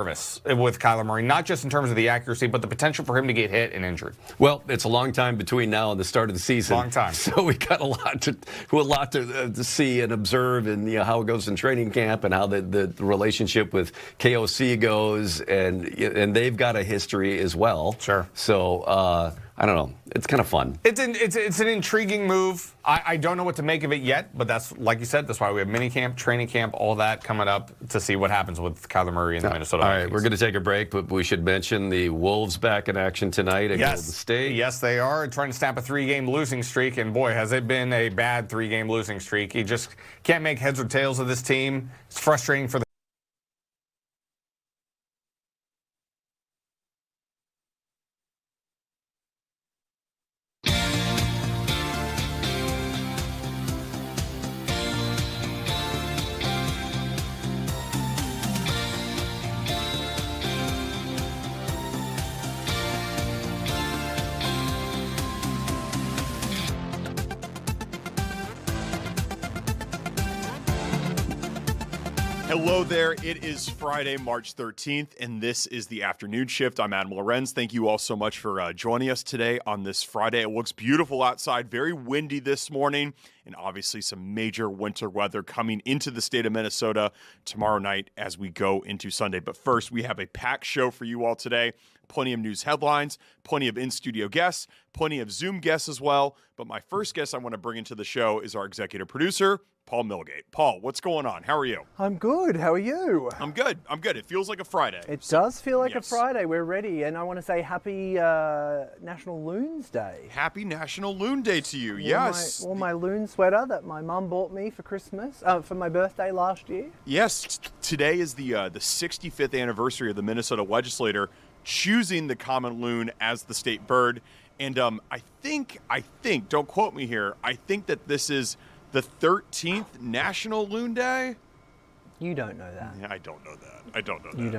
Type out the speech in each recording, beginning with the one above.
nervous with Kyler Murray, not just in terms of the accuracy, but the potential for him to get hit and injured. Well, it's a long time between now and the start of the season. Long time. So we got a lot to see and observe, and how it goes in training camp, and how the relationship with KOC goes, and they've got a history as well. Sure. So I don't know. It's kind of fun. It's an intriguing move. I don't know what to make of it yet, but that's, like you said, that's why we have minicamp, training camp, all that coming up to see what happens with Kyler Murray and the Minnesota Vikings. All right, we're going to take a break, but we should mention the Wolves back in action tonight at Golden State. Yes, they are trying to snap a 3-game losing streak, and boy, has it been a bad 3-game losing streak. You just can't make heads or tails of this team. It's frustrating for the Hello there. It is Friday, March 13th, and this is the afternoon shift. I'm Anita LeBrun. Thank you all so much for joining us today on this Friday. It looks beautiful outside, very windy this morning, and obviously some major winter weather coming into the state of Minnesota tomorrow night as we go into Sunday. But first, we have a packed show for you all today. Plenty of news headlines, plenty of in-studio guests, plenty of Zoom guests as well. But my first guest I want to bring into the show is our executive producer, Paul Milgate. Paul, what's going on? How are you? I'm good. How are you? I'm good. It feels like a Friday. It does feel like a Friday. We're ready. And I want to say happy National Loons Day. Happy National Loon Day to you. Yes. Wore my loon sweater that my mum bought me for Christmas, for my birthday last year. Yes. Today is the 65th anniversary of the Minnesota Legislature choosing the common loon as the state bird. And I think, don't quote me here, I think that this is the 13th National Loon Day? You don't know that. I don't know that. You don't know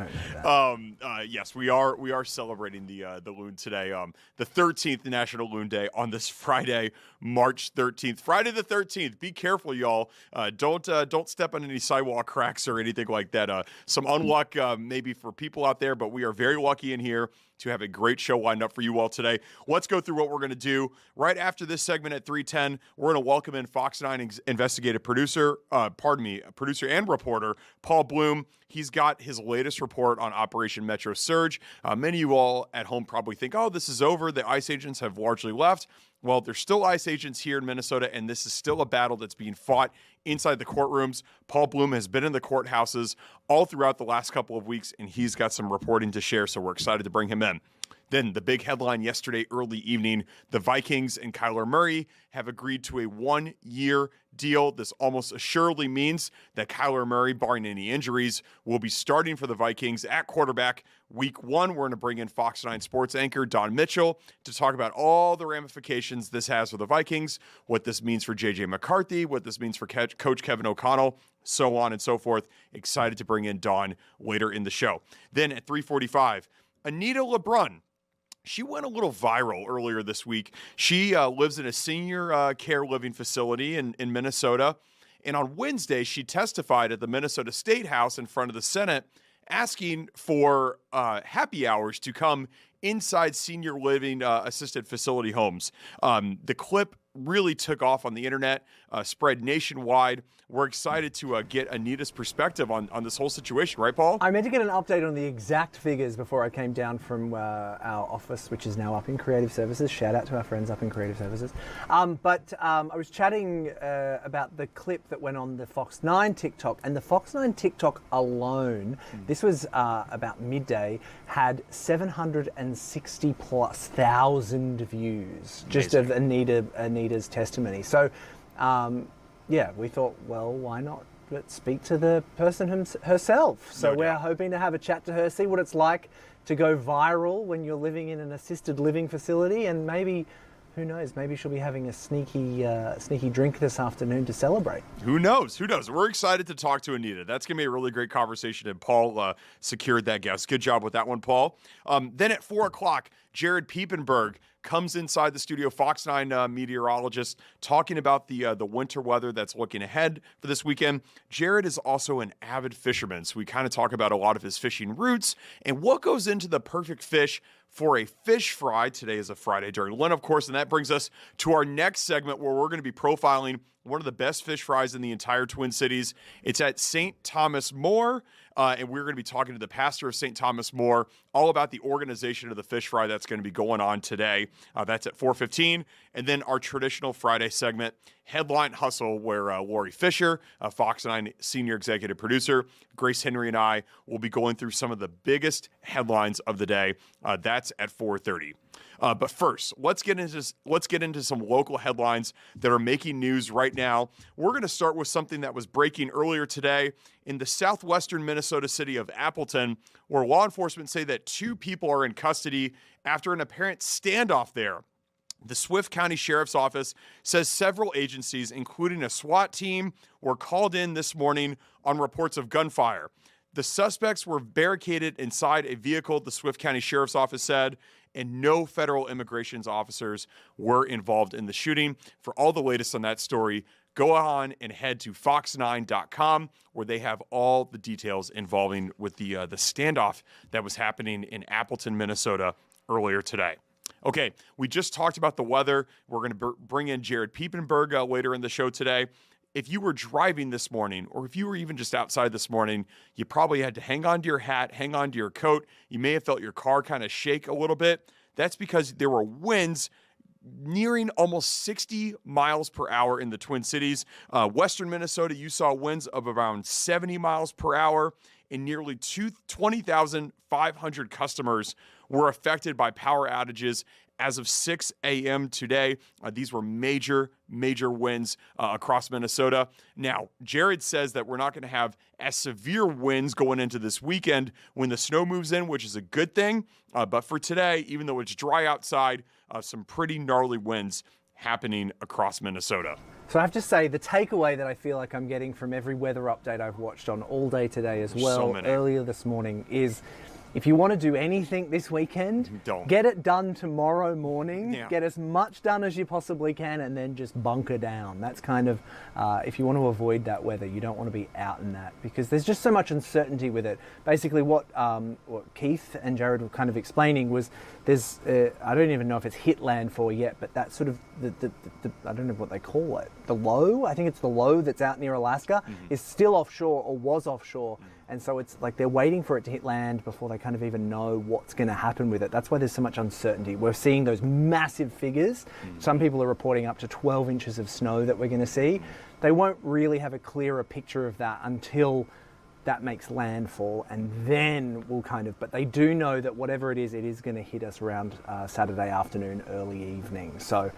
that. Yes, we are celebrating the loon today. The 13th National Loon Day on this Friday, March 13th. Friday the 13th. Be careful, y'all. Don't step on any sidewalk cracks or anything like that. Some unluck maybe for people out there, but we are very lucky in here to have a great show lined up for you all today. Let's go through what we're going to do. Right after this segment at 3:10, we're going to welcome in Fox 9 investigative producer and reporter, Paul Bloom. He's got his latest report on Operation Metro Surge. Many of you all at home probably think, oh, this is over. The ICE agents have largely left. Well, there's still ICE agents here in Minnesota, and this is still a battle that's being fought inside the courtrooms. Paul Bloom has been in the courthouses all throughout the last couple of weeks, and he's got some reporting to share, so we're excited to bring him in. Then the big headline yesterday early evening, the Vikings and Kyler Murray have agreed to a 1-year deal. This almost assuredly means that Kyler Murray, barring any injuries, will be starting for the Vikings at quarterback week 1. We're going to bring in Fox 9 sports anchor Don Mitchell to talk about all the ramifications this has for the Vikings, what this means for J.J. McCarthy, what this means for Coach Kevin O'Connell, so on and so forth. Excited to bring in Don later in the show. Then at 3:45, Anita LeBrun. She went a little viral earlier this week. She lives in a senior care living facility in Minnesota. And on Wednesday, she testified at the Minnesota State House in front of the Senate asking for happy hours to come inside senior living assisted facility homes. The clip really took off on the internet, spread nationwide. We're excited to get Anita's perspective on this whole situation, right, Paul? I meant to get an update on the exact figures before I came down from our office, which is now up in Creative Services. Shout out to our friends up in Creative Services. But I was chatting about the clip that went on the Fox 9 TikTok, and the Fox 9 TikTok alone, this was about midday, had 760+ thousand views just of Anita's testimony. So, we thought, well, why not? Let's speak to the person herself. So we're hoping to have a chat to her, see what it's like to go viral when you're living in an assisted living facility, and maybe, who knows, maybe she'll be having a sneaky drink this afternoon to celebrate. Who knows? We're excited to talk to Anita. That's going to be a really great conversation, and Paul secured that guest. Good job with that one, Paul. Then at 4 o'clock, Jared Piepenberg comes inside the studio, Fox 9 meteorologist, talking about the winter weather that's looking ahead for this weekend. Jared is also an avid fisherman, so we kind of talk about a lot of his fishing routes and what goes into the perfect fish for a fish fry. Today is a Friday during Lent, of course, and that brings us to our next segment where we're going to be profiling one of the best fish fries in the entire Twin Cities. It's at St. Thomas More, and we're going to be talking to the pastor of St. Thomas More all about the organization of the fish fry that's going to be going on today. That's at 4:15, and then our traditional Friday segment, Headline Hustle, where Lori Fisher, Fox 9 senior executive producer, Grace Henry, and I will be going through some of the biggest headlines of the day. That's at 4:30. But first, let's get into some local headlines that are making news right now. We're going to start with something that was breaking earlier today in the southwestern Minnesota city of Appleton, where law enforcement say that 2 people are in custody after an apparent standoff there. The Swift County Sheriff's Office says several agencies, including a SWAT team, were called in this morning on reports of gunfire. The suspects were barricaded inside a vehicle, the Swift County Sheriff's Office said, and no federal immigration officers were involved in the shooting. For all the latest on that story, go on and head to fox9.com, where they have all the details involving with the standoff that was happening in Appleton, Minnesota earlier today. Okay, we just talked about the weather. We're going to bring in Jared Piepenberg later in the show today. If you were driving this morning, or if you were even just outside this morning, you probably had to hang on to your hat, hang on to your coat. You may have felt your car kind of shake a little bit. That's because there were winds nearing almost 60 miles per hour in the Twin Cities. Western Minnesota, you saw winds of around 70 miles per hour, and nearly 20,500 customers were affected by power outages as of 6 a.m. today. These were major winds across Minnesota. Now, Jared says that we're not going to have as severe winds going into this weekend when the snow moves in, which is a good thing. But for today, even though it's dry outside, some pretty gnarly winds happening across Minnesota. So I have to say, the takeaway that I feel like I'm getting from every weather update I've watched on all day today as well, earlier this morning, is if you want to do anything this weekend, get it done tomorrow morning. Yeah. Get as much done as you possibly can, and then just bunker down. That's kind of, if you want to avoid that weather, you don't want to be out in that, because there's just so much uncertainty with it. Basically, what Keith and Jared were kind of explaining was there's, I don't even know if it's hit landfall yet, but that sort of, the I don't know what they call it, the low, I think it's the low that's out near Alaska, is still offshore, or was offshore. And so it's like they're waiting for it to hit land before they kind of even know what's going to happen with it. That's why there's so much uncertainty. We're seeing those massive figures. Some people are reporting up to 12 inches of snow that we're going to see. They won't really have a clearer picture of that until that makes landfall, and then we'll kind of, but they do know that whatever it is going to hit us around Saturday afternoon, early evening. So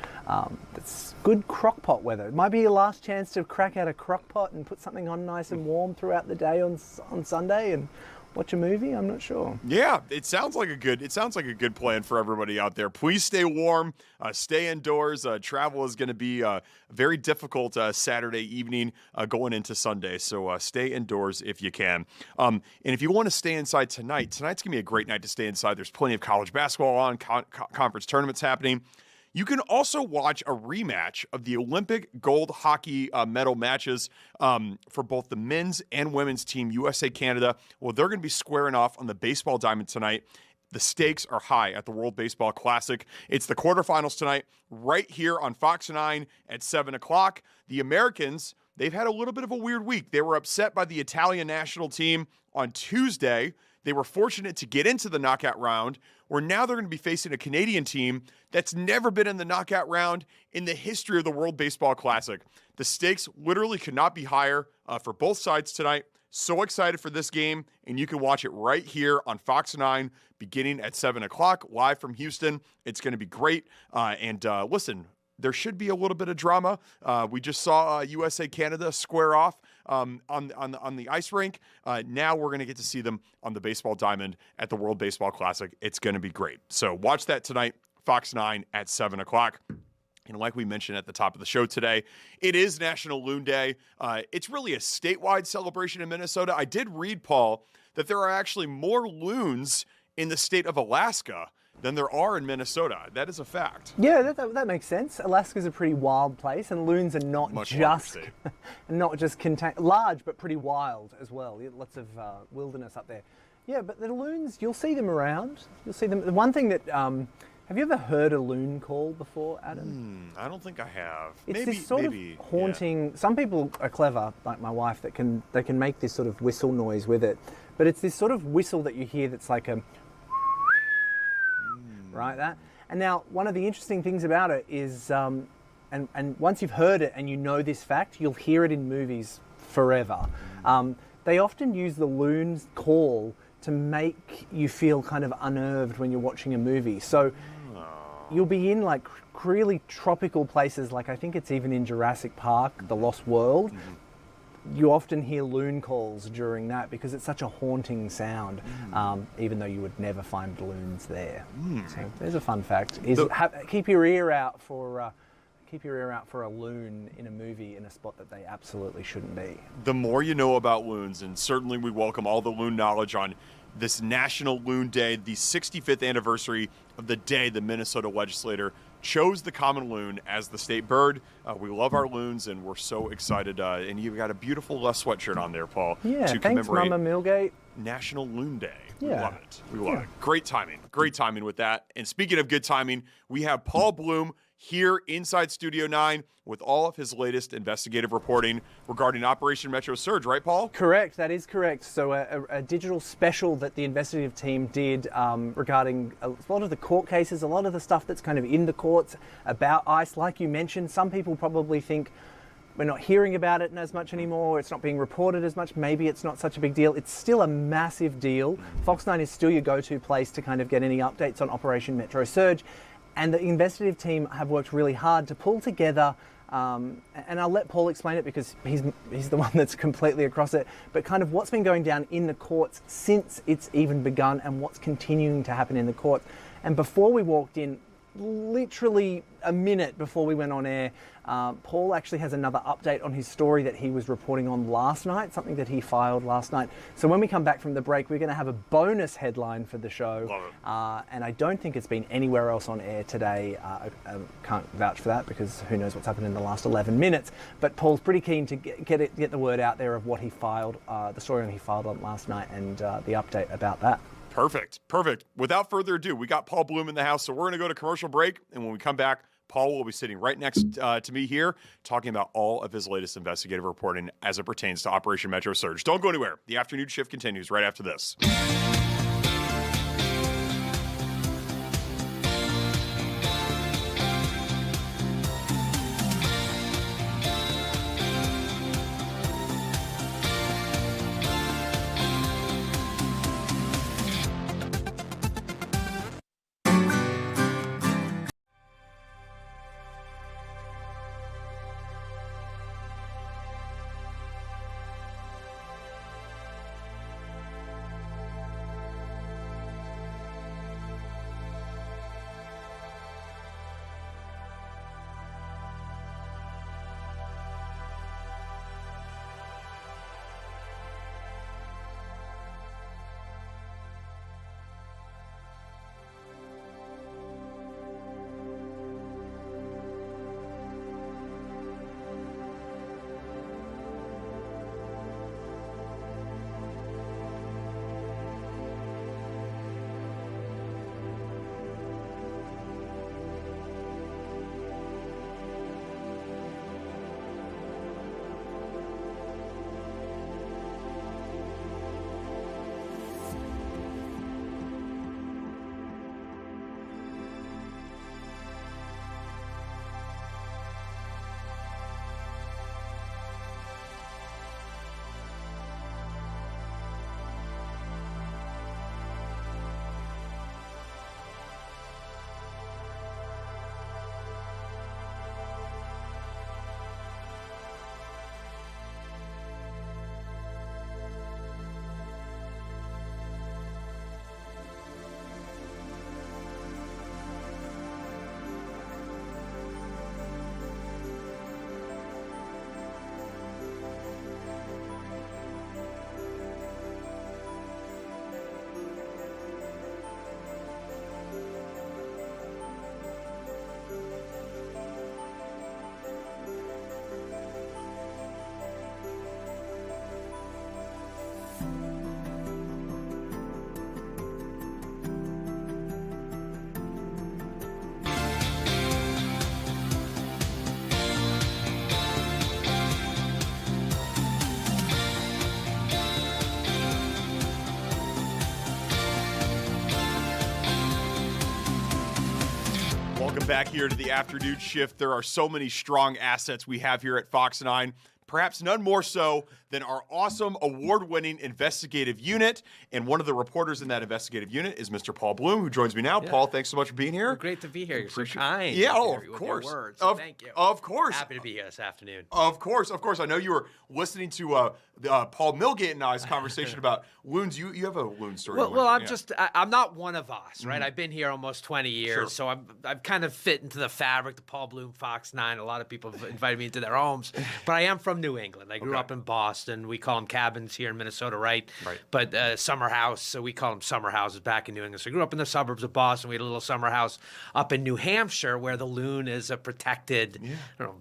it's good crockpot weather. It might be your last chance to crack out a crockpot and put something on nice and warm throughout the day on Sunday and watch a movie. I'm not sure. Yeah, it sounds like a good plan for everybody out there. Please stay warm, stay indoors. Travel is going to be very difficult Saturday evening going into Sunday, so stay indoors if you can. And if you want to stay inside tonight's going to be a great night to stay inside. There's plenty of college basketball on, conference tournaments happening. You can also watch a rematch of the Olympic gold hockey medal matches for both the men's and women's team, USA-Canada. Well, they're going to be squaring off on the baseball diamond tonight. The stakes are high at the World Baseball Classic. It's the quarterfinals tonight right here on Fox 9 at 7 o'clock. The Americans, they've had a little bit of a weird week. They were upset by the Italian national team on Tuesday. They were fortunate to get into the knockout round, where now they're going to be facing a Canadian team that's never been in the knockout round in the history of the World Baseball Classic. The stakes literally could not be higher for both sides tonight. So excited for this game, and you can watch it right here on Fox 9 beginning at 7 o'clock, live from Houston. It's going to be great. And listen, there should be a little bit of drama. We just saw USA-Canada square off on the ice rink. Now we're going to get to see them on the baseball diamond at the World Baseball Classic. It's going to be great. So watch that tonight, Fox 9 at 7 o'clock. And like we mentioned at the top of the show today, it is National Loon Day. It's really a statewide celebration in Minnesota. I did read, Paul, that there are actually more loons in the state of Alaska than there are in Minnesota. That is a fact. Yeah, that makes sense. Alaska's a pretty wild place, and loons are not Much larger just state. not just large, but pretty wild as well. Lots of wilderness up there. Yeah, but the loons, you'll see them around. You'll see them. The one thing that have you ever heard a loon call before, Adam? I don't think I have. It's maybe, this sort maybe, of haunting. Some people are clever, like my wife, that can make this sort of whistle noise with it. But it's this sort of whistle that you hear that's like a right that. And now one of the interesting things about it is, and once you've heard it and you know this fact, you'll hear it in movies forever. They often use the loon's call to make you feel kind of unnerved when you're watching a movie. So you'll be in like really tropical places, like I think it's even in Jurassic Park, The Lost World. You often hear loon calls during that because it's such a haunting sound, even though you would never find loons there. So there's a fun fact: keep your ear out for a loon in a movie in a spot that they absolutely shouldn't be. The more you know about loons, and certainly we welcome all the loon knowledge on this National Loon Day, the 65th anniversary of the day the Minnesota Legislature chose the common loon as the state bird. We love our loons, and we're so excited. And you've got a beautiful sweatshirt on there, Paul, Yeah, to thanks, commemorate Mama Millgate. National Loon Day. We Yeah. love it. We love it. Great timing. Great timing with that. And speaking of good timing, we have Paul Bloom here inside Studio 9 with all of his latest investigative reporting regarding Operation Metro Surge, right, Paul? Correct, that is correct. So a digital special that the investigative team did regarding a lot of the court cases, a lot of the stuff that's kind of in the courts about ICE. Like you mentioned, some people probably think we're not hearing about it as much anymore, it's not being reported as much, maybe it's not such a big deal. It's still a massive deal. Fox 9 is still your go-to place to kind of get any updates on Operation Metro Surge. And the investigative team have worked really hard to pull together, and I'll let Paul explain it because he's the one that's completely across it, but kind of what's been going down in the courts since it's even begun and what's continuing to happen in the courts. And before we walked in, literally a minute before we went on air, Paul actually has another update on his story that he was reporting on last night, something that he filed last night. So when we come back from the break, we're going to have a bonus headline for the show. Love it. And I don't think it's been anywhere else on air today. I can't vouch for that because who knows what's happened in the last 11 minutes. But Paul's pretty keen to get the word out there of what he filed, the story he filed on last night and the update about that. Perfect. Without further ado, we got Paul Bloom in the house, so we're going to go to commercial break, and when we come back, Paul will be sitting right next to me here talking about all of his latest investigative reporting as it pertains to Operation Metro Surge. Don't go anywhere. The afternoon shift continues right after this. Back here to the afternoon shift. There are so many strong assets we have here at Fox 9. Perhaps none more so than our awesome award-winning investigative unit. And one of the reporters in that investigative unit is Mr. Paul Bloom, who joins me now. Yeah. Paul, thanks so much for being here. Well, great to be here. You're so kind. Yeah, of course. Words, so thank you. Of course. Happy to be here this afternoon. Of course. I know you were listening to Paul Milgate and I's conversation about wounds. You have a wound story. Well, I'm not one of us, right? I've been here almost 20 years, so I've kind of fit into the fabric, the Paul Bloom Fox 9. A lot of people have invited me into their homes, but I am from New England. I grew up in Boston. We call them cabins here in Minnesota, right? But summer house, so we call them summer houses back in New England. So I grew up in the suburbs of Boston. We had a little summer house up in New Hampshire where the loon is a protected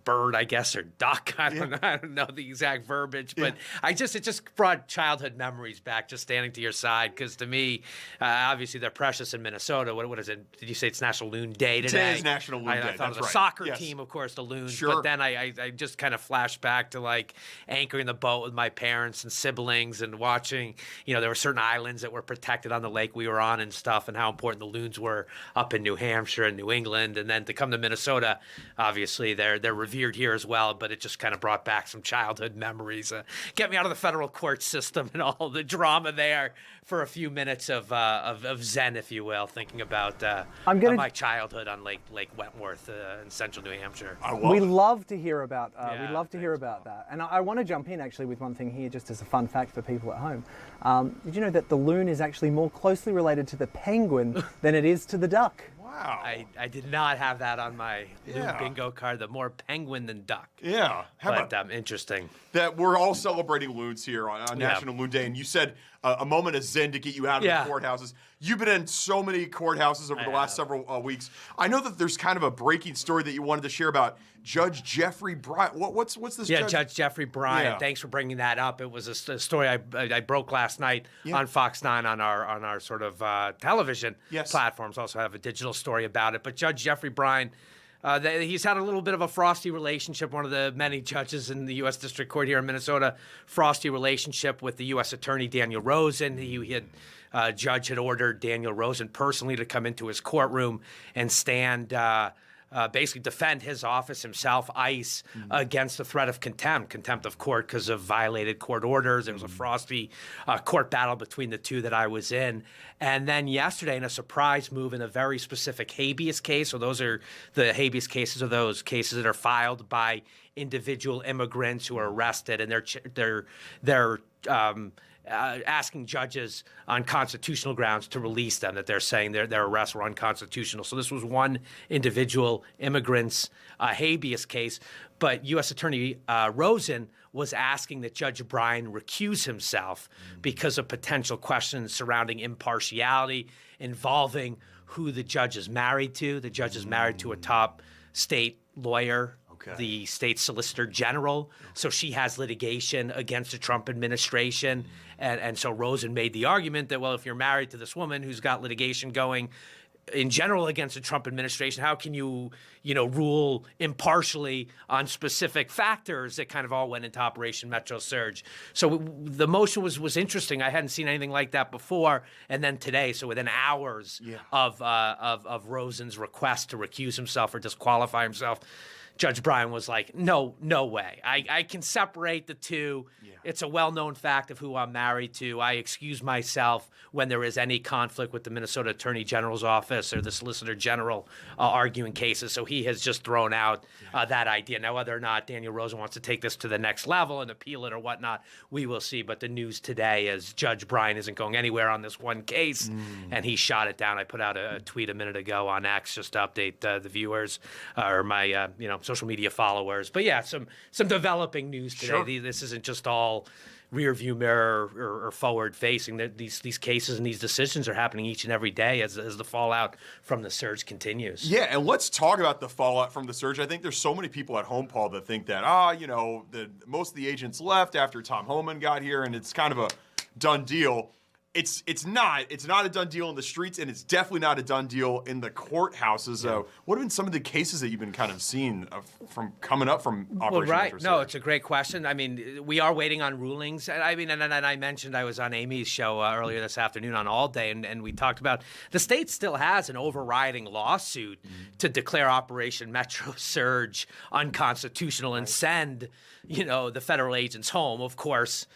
bird, I guess, or duck. I don't know the exact verbiage, but it just brought childhood memories back, just standing to your side, because to me, obviously they're precious in Minnesota. What is it? Did you say it's National Loon Day today? Today is National Loon Day. I thought That's of the soccer team, of course, the Loons. But then I just kind of flashed back to like anchoring the boat with my parents and siblings and watching, there were certain islands that were protected on the lake we were on and stuff, and how important the loons were up in New Hampshire and New England. And then to come to Minnesota, obviously they're revered here as well, but it just kind of brought back some childhood memories. Get me out of the federal court system and all the drama there for a few minutes of zen, if you will, thinking about my childhood on Lake Wentworth in central New Hampshire. We love to hear about that. And I want to jump in actually with one thing here, just as a fun fact for people at home. Did you know that the loon is actually more closely related to the penguin than it is to the duck? Wow. I did not have that on my loon bingo card. The more penguin than duck. Yeah. How about interesting. That we're all celebrating loons here on National Loon Day. And you said a moment of zen to get you out of the courthouses. You've been in so many courthouses over the last several weeks. I know that there's kind of a breaking story that you wanted to share about Judge Jeffrey Bryant. What's this? Yeah, Judge Jeffrey Bryant. Yeah. Thanks for bringing that up. It was a story I broke last night on Fox 9 on our sort of television platforms. Also have a digital story about it. But Judge Jeffrey Bryant, he's had a little bit of a frosty relationship, one of the many judges in the U.S. District Court here in Minnesota, frosty relationship with the U.S. Attorney Daniel Rosen. Judge had ordered Daniel Rosen personally to come into his courtroom and stand basically defend his office himself, ICE, against the threat of contempt of court because of violated court orders. There was a frosty court battle between the two that I was in. And then yesterday, in a surprise move in a very specific habeas case, so those are the habeas cases are those cases that are filed by individual immigrants who are arrested, and they're asking judges on constitutional grounds to release them, that they're saying their arrests were unconstitutional. So this was one individual immigrant's habeas case, but U.S. Attorney Rosen was asking that Judge Bryan recuse himself because of potential questions surrounding impartiality involving who the judge is married to. The judge is married to a top state lawyer, the state solicitor general. So she has litigation against the Trump administration. And so Rosen made the argument that, well, if you're married to this woman who's got litigation going in general against the Trump administration, how can you, rule impartially on specific factors that kind of all went into Operation Metro Surge? So the motion was interesting. I hadn't seen anything like that before. And then today, so within hours of Rosen's request to recuse himself or disqualify himself, Judge Bryan was like, no way. I can separate the two. Yeah. It's a well-known fact of who I'm married to. I excuse myself when there is any conflict with the Minnesota Attorney General's office or the Solicitor General arguing cases. So he has just thrown out that idea. Now, whether or not Daniel Rosen wants to take this to the next level and appeal it or whatnot, we will see. But the news today is Judge Bryan isn't going anywhere on this one case, and he shot it down. I put out a tweet a minute ago on X just to update the viewers or my social media followers. But yeah, some developing news today. Sure. This isn't just all rear view mirror or forward facing. These cases and these decisions are happening each and every day as the fallout from the surge continues. Yeah, and let's talk about the fallout from the surge. I think there's so many people at home, Paul, that think that most of the agents left after Tom Homan got here, and it's kind of a done deal. It's not a done deal in the streets, and it's definitely not a done deal in the courthouses. What have been some of the cases that you've been kind of seeing from coming up from Operation right. Metro No, Surge? it's a great question. I mean, we are waiting on rulings. I mean, and I mentioned I was on Amy's show earlier this afternoon on All Day, and we talked about the state still has an overriding lawsuit to declare Operation Metro Surge unconstitutional and send, the federal agents home. Of course,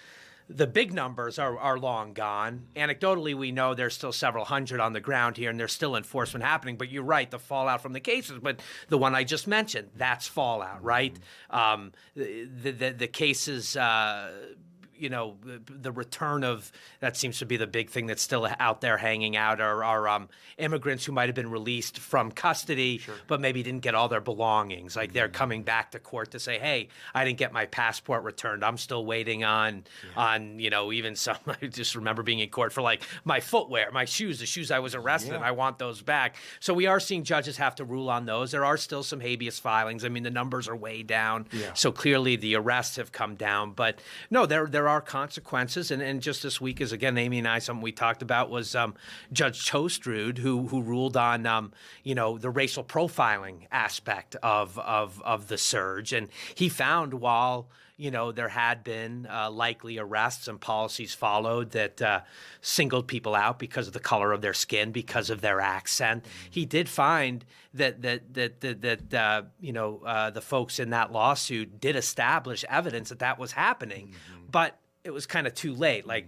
the big numbers are long gone. Anecdotally, we know there's still several hundred on the ground here, and there's still enforcement happening. But you're right, the fallout from the cases. But the one I just mentioned, that's fallout, right? The cases. The return of that seems to be the big thing that's still out there hanging out are immigrants who might have been released from custody, but maybe didn't get all their belongings. Like they're coming back to court to say, hey, I didn't get my passport returned. I'm still waiting on even some, I just remember being in court for like my footwear, my shoes, the shoes I was arrested in. I want those back. So we are seeing judges have to rule on those. There are still some habeas filings. I mean, the numbers are way down. Yeah. So clearly the arrests have come down. But no, there are consequences, and just this week, as again Amy and I, something we talked about was Judge Tostrud, who ruled on the racial profiling aspect of the surge, and he found while there had been likely arrests and policies followed that singled people out because of the color of their skin, because of their accent. He did find that the folks in that lawsuit did establish evidence that was happening, but it was kind of too late. Like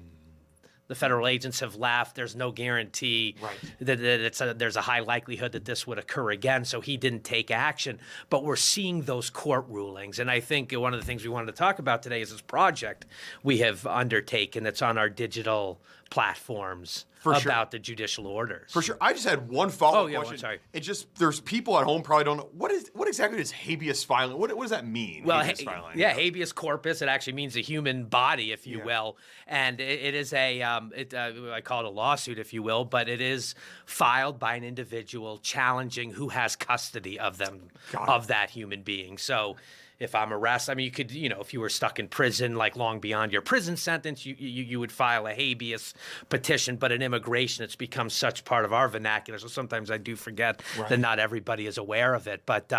the federal agents have left. There's no guarantee that there's a high likelihood that this would occur again. So he didn't take action. But we're seeing those court rulings. And I think one of the things we wanted to talk about today is this project we have undertaken that's on our digital platforms about the judicial orders. For sure. I just had one follow-up question. Well, sorry. It just, there's people at home probably don't know, what exactly is habeas filing? What does that mean, well, habeas filing? Habeas corpus, it actually means a human body, if you will. And it is I call it a lawsuit, if you will, but it is filed by an individual challenging who has custody of them, of that human being. So if I'm arrested, I mean, you could, if you were stuck in prison, like long beyond your prison sentence, you would file a habeas petition. But in immigration, it's become such part of our vernacular. So sometimes I do forget that not everybody is aware of it. But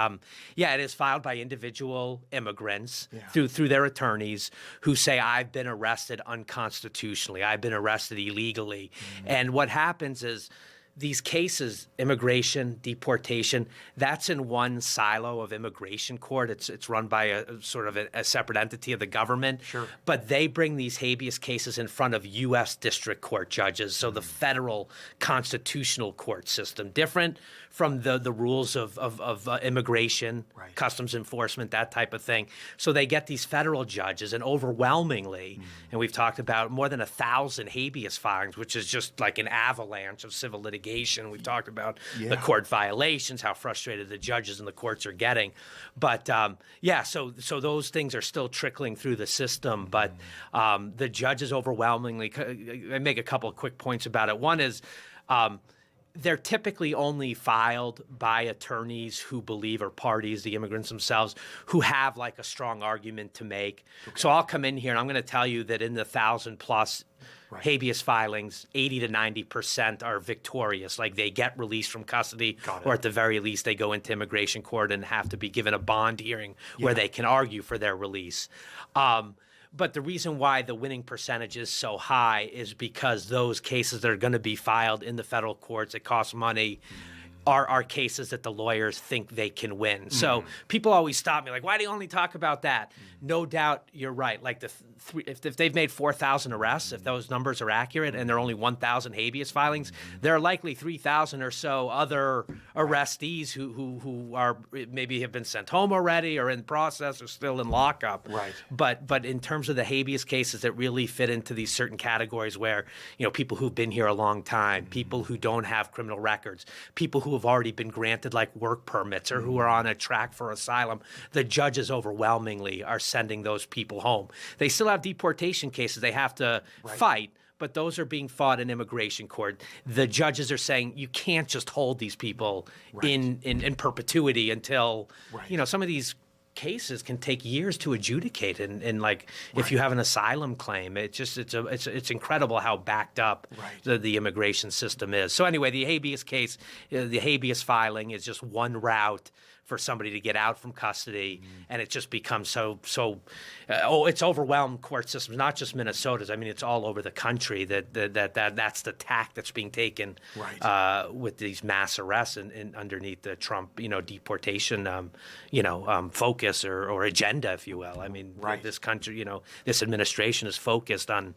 it is filed by individual immigrants through their attorneys who say, I've been arrested unconstitutionally. I've been arrested illegally. And what happens is, these cases, immigration, deportation, that's in one silo of immigration court. It's run by a sort of a separate entity of the government. Sure. But they bring these habeas cases in front of U.S. district court judges, so the federal constitutional court system, different from the rules of immigration, customs enforcement, that type of thing. So they get these federal judges, and overwhelmingly, and we've talked about more than 1,000 habeas filings, which is just like an avalanche of civil litigation. We've talked about the court violations, how frustrated the judges and the courts are getting. But so those things are still trickling through the system. But the judges overwhelmingly, I make a couple of quick points about it. One is they're typically only filed by attorneys who believe, or parties, the immigrants themselves, who have like a strong argument to make. Okay. So I'll come in here and I'm going to tell you that in the 1,000+ habeas filings, 80 to 90% are victorious. Like they get released from custody, or at the very least they go into immigration court and have to be given a bond hearing where they can argue for their release. But the reason why the winning percentage is so high is because those cases that are going to be filed in the federal courts, it costs money, are cases that the lawyers think they can win. So people always stop me like, why do you only talk about that? No doubt you're right. Like if they've made 4,000 arrests, if those numbers are accurate, and there are only 1,000 habeas filings, there are likely 3,000 or so other arrestees who are maybe have been sent home already, or in process, or still in lockup. Right. But in terms of the habeas cases that really fit into these certain categories where, people who've been here a long time, people who don't have criminal records, people who have already been granted like work permits, or who are on a track for asylum, the judges overwhelmingly are sending those people home. They still have deportation cases they have to fight, but those are being fought in immigration court. The judges are saying you can't just hold these people in perpetuity until, some of these cases can take years to adjudicate, and like if you have an asylum claim, it's incredible how backed up the immigration system is. So anyway, the habeas case, the habeas filing is just one route for somebody to get out from custody, and it just becomes it's overwhelmed court systems, not just Minnesota's. I mean, it's all over the country that's the tack that's being taken with these mass arrests and underneath the Trump, deportation, focus or agenda, if you will. I mean, this country, this administration is focused on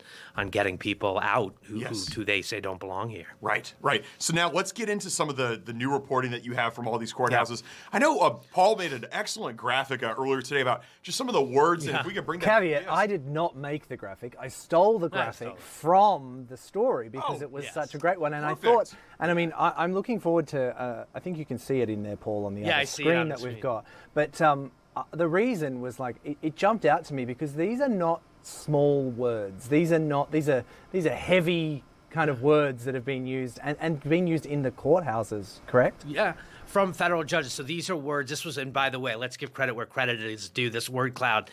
getting people out who they say don't belong here. Right. So now let's get into some of the new reporting that you have from all these courthouses. I know Paul made an excellent graphic earlier today about just some of the words, and if we could bring that. Caveat, I did not make the graphic. I stole the graphic from the story because it was such a great one. And Perfect. I thought, and I mean, I'm looking forward to, I think you can see it in there, Paul, on the other screen that we've got. But the reason was like, it jumped out to me because these are not small words. These are heavy kind of words that have been used and being used in the courthouses, correct? Yeah. From federal judges. So these are words. This was, and by the way, let's give credit where credit is due. This word cloud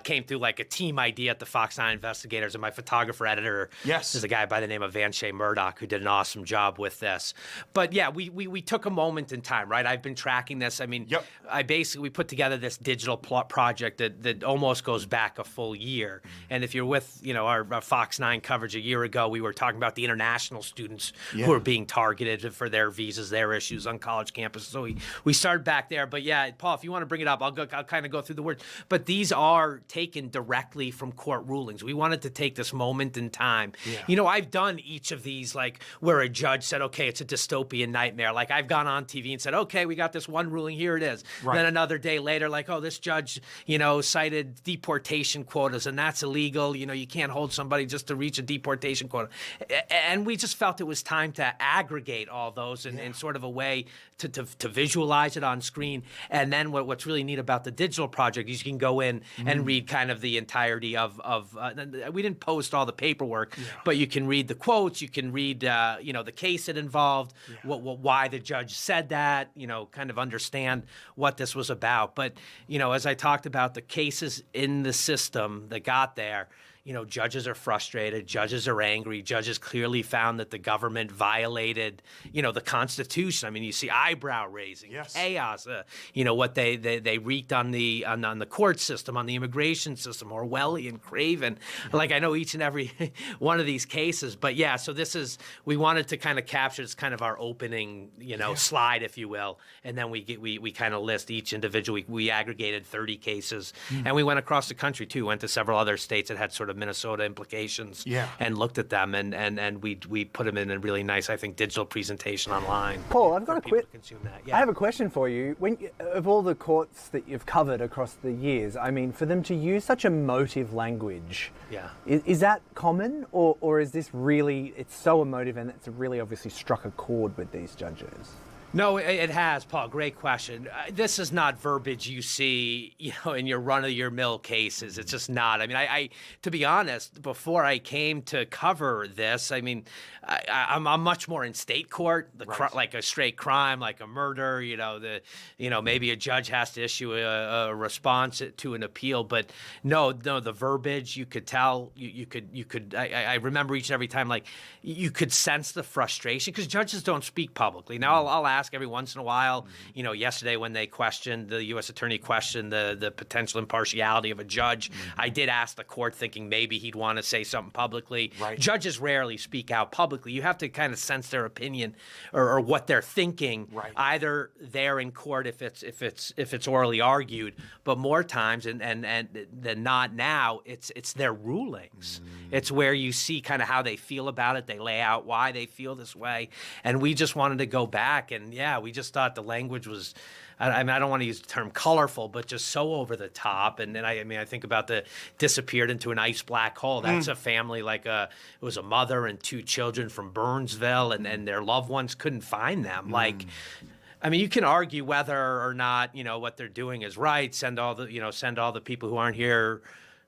came through like a team idea at the Fox 9 investigators, and my photographer editor is a guy by the name of Vanshay Murdoch who did an awesome job with this. But yeah, we took a moment in time, right? I've been tracking this. I mean, we put together this digital project that almost goes back a full year. And if you're with, our Fox 9 coverage a year ago, we were talking about the international students who are being targeted for their visas, their issues on college campuses. So we started back there. But yeah, Paul, if you want to bring it up, I'll kind of go through the words. But these are taken directly from court rulings. We wanted to take this moment in time. Yeah. I've done each of these, like where a judge said, okay, it's a dystopian nightmare. Like I've gone on TV and said, okay, we got this one ruling, here it is. Then another day later, like, oh, this judge, cited deportation quotas, and that's illegal. You can't hold somebody just to reach a deportation quota. And we just felt it was time to aggregate all those in sort of a way to visualize it on screen. And then what's really neat about the digital project is you can go in and read kind of the entirety of we didn't post all the paperwork, but you can read the quotes, you can read the case it involved, why the judge said that, kind of understand what this was about. But as I talked about the cases in the system that got there, judges are frustrated, judges are angry, judges clearly found that the government violated, the Constitution. I mean, you see eyebrow raising, chaos, what they wreaked on the court system, on the immigration system, Orwellian, craven. Like I know each and every one of these cases, but yeah, so we wanted to kind of capture, it's kind of our opening, slide, if you will, and then we kind of list each individual. We aggregated 30 cases, and we went across the country too, went to several other states that had sort of Minnesota implications and looked at them and we put them in a really nice, I think, digital presentation online. Paul, I've got a quick. Yeah. I have a question for you. Of all the courts that you've covered across the years, I mean, for them to use such emotive language, is that common, or is this really? It's so emotive and it's really obviously struck a chord with these judges. No, it has, Paul. Great question. This is not verbiage you see, in your run-of-your-mill cases. It's just not. I mean, I to be honest, before I came to cover this, I mean, I'm much more in state court, like a straight crime, like a murder. Maybe a judge has to issue a response to an appeal, but no, the verbiage you could tell. You could. I remember each and every time, like you could sense the frustration because judges don't speak publicly. Now I'll ask every once in a while. Yesterday when they questioned, the U.S. attorney questioned the potential impartiality of a judge, I did ask the court thinking maybe he'd want to say something publicly. Judges rarely speak out publicly. You have to kind of sense their opinion or what they're thinking, either there in court if it's orally argued, but more times and than not now, it's their rulings. It's where you see kind of how they feel about it. They lay out why they feel this way, and we just wanted to go back and we just thought the language was, I mean, I don't want to use the term colorful, but just so over the top. And then I think about the disappeared into an ice black hole. That's a family it was a mother and 2 children from Burnsville, and their loved ones couldn't find them. Like, I mean, you can argue whether or not what they're doing is right. Send all the people who aren't here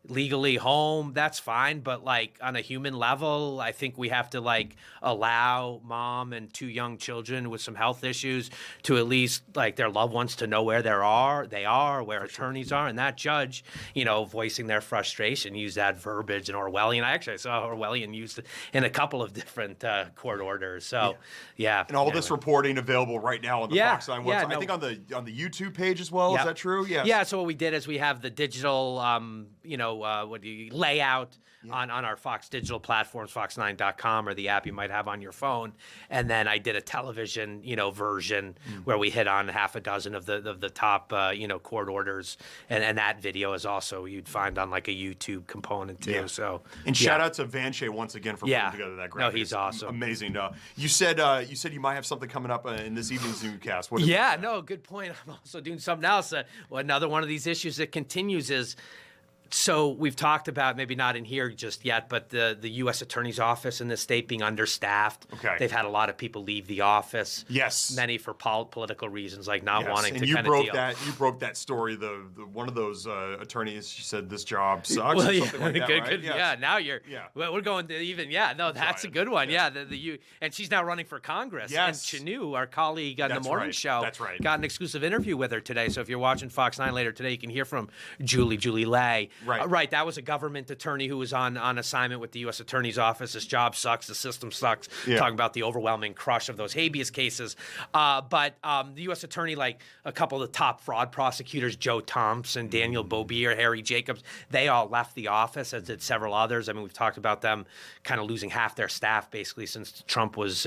legally home, that's fine. But like on a human level, I think we have to like allow mom and 2 young children with some health issues to at least like their loved ones to know where they are, where attorneys are. And that judge, voicing their frustration, used that verbiage in Orwellian. I saw Orwellian used in a couple of different court orders. So yeah. And all this reporting available right now on the Fox 9 website. No. I think on the YouTube page as well. Is that true? Yes. Yeah. So what we did is we have the digital, layout on our Fox digital platforms, fox9.com, or the app you might have on your phone. And then I did a television, version where we hit on half a dozen of the top, court orders. And that video is also you'd find on like a YouTube component too. Yeah. So and shout out to Vanshay once again for putting together that graphic. No, he's awesome. Amazing. You said you might have something coming up in this evening's Zoomcast. What good point. I'm also doing something else. Another one of these issues that continues is. So we've talked about, maybe not in here just yet, but the U.S. Attorney's Office in the state being understaffed. Okay. They've had a lot of people leave the office. Yes. Many for political reasons, like not wanting and to you kind broke of deal. You broke that story. The one of those attorneys, she said this job sucks Well, or something like that, good, right? good. Yes. Yeah, now you're. Yeah. Well, we're going to even. Yeah, no, that's a good one. Yeah, and she's now running for Congress. Yes. And Chanu, our colleague on the morning show, That's right. got an exclusive interview with her today. So if you're watching Fox 9 later today, you can hear from Julie Lay. Right. Right. That was a government attorney who was on assignment with the U.S. Attorney's Office. His job sucks. The system sucks. Yeah. Talking about the overwhelming crush of those habeas cases. But the U.S. Attorney, like a couple of the top fraud prosecutors, Joe Thompson, Daniel Bobier, Harry Jacobs, they all left the office, as did several others. I mean, we've talked about them kind of losing half their staff basically since Trump was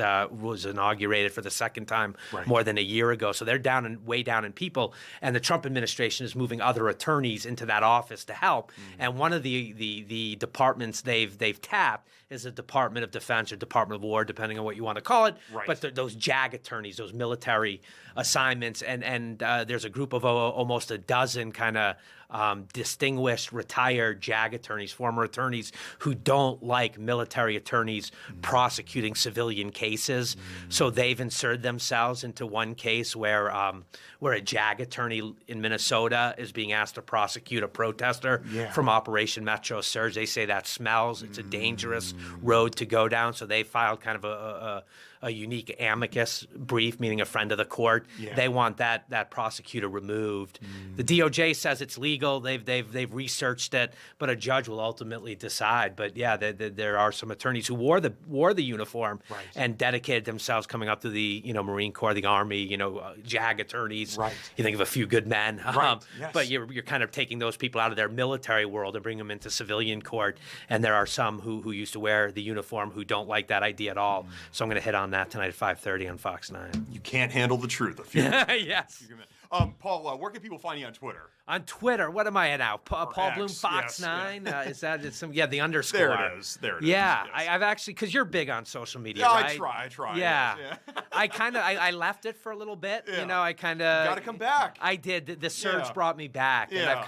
inaugurated for the second time more than a year ago. So they're way down in people. And the Trump administration is moving other attorneys into that office to help. And one of the departments they've tapped is the Department of Defense or Department of War, depending on what you want to call it. Right. But those JAG attorneys, those military assignments, and there's a group of almost a dozen kind of distinguished retired JAG attorneys, former attorneys who don't like military attorneys prosecuting civilian cases. So they've inserted themselves into one case where a JAG attorney in Minnesota is being asked to prosecute a protester from Operation Metro Surge. They say that smells. It's a dangerous road to go down. So they filed kind of a unique amicus brief, meaning a friend of the court. Yeah. They want that prosecutor removed. The DOJ says it's legal. They've researched it, but a judge will ultimately decide. But yeah, there are some attorneys who wore the uniform and dedicated themselves coming up to the Marine Corps, the Army, JAG attorneys. Right. You think of a few good men, but you're kind of taking those people out of their military world and bring them into civilian court. And there are some who used to wear the uniform who don't like that idea at all. So I'm going to hit on that tonight at 5:30 on Fox 9. You can't handle the truth. Yes. Paul, where can people find you on Twitter? On Twitter, what am I at now? Paul Bloom Fox 9? Is that the underscore? There it is. Yeah, yes. I've actually, because you're big on social media, yeah, right? I try. Yeah. I left it for a little bit. Yeah. I kind of got to come back. I did. The surge brought me back. Yeah.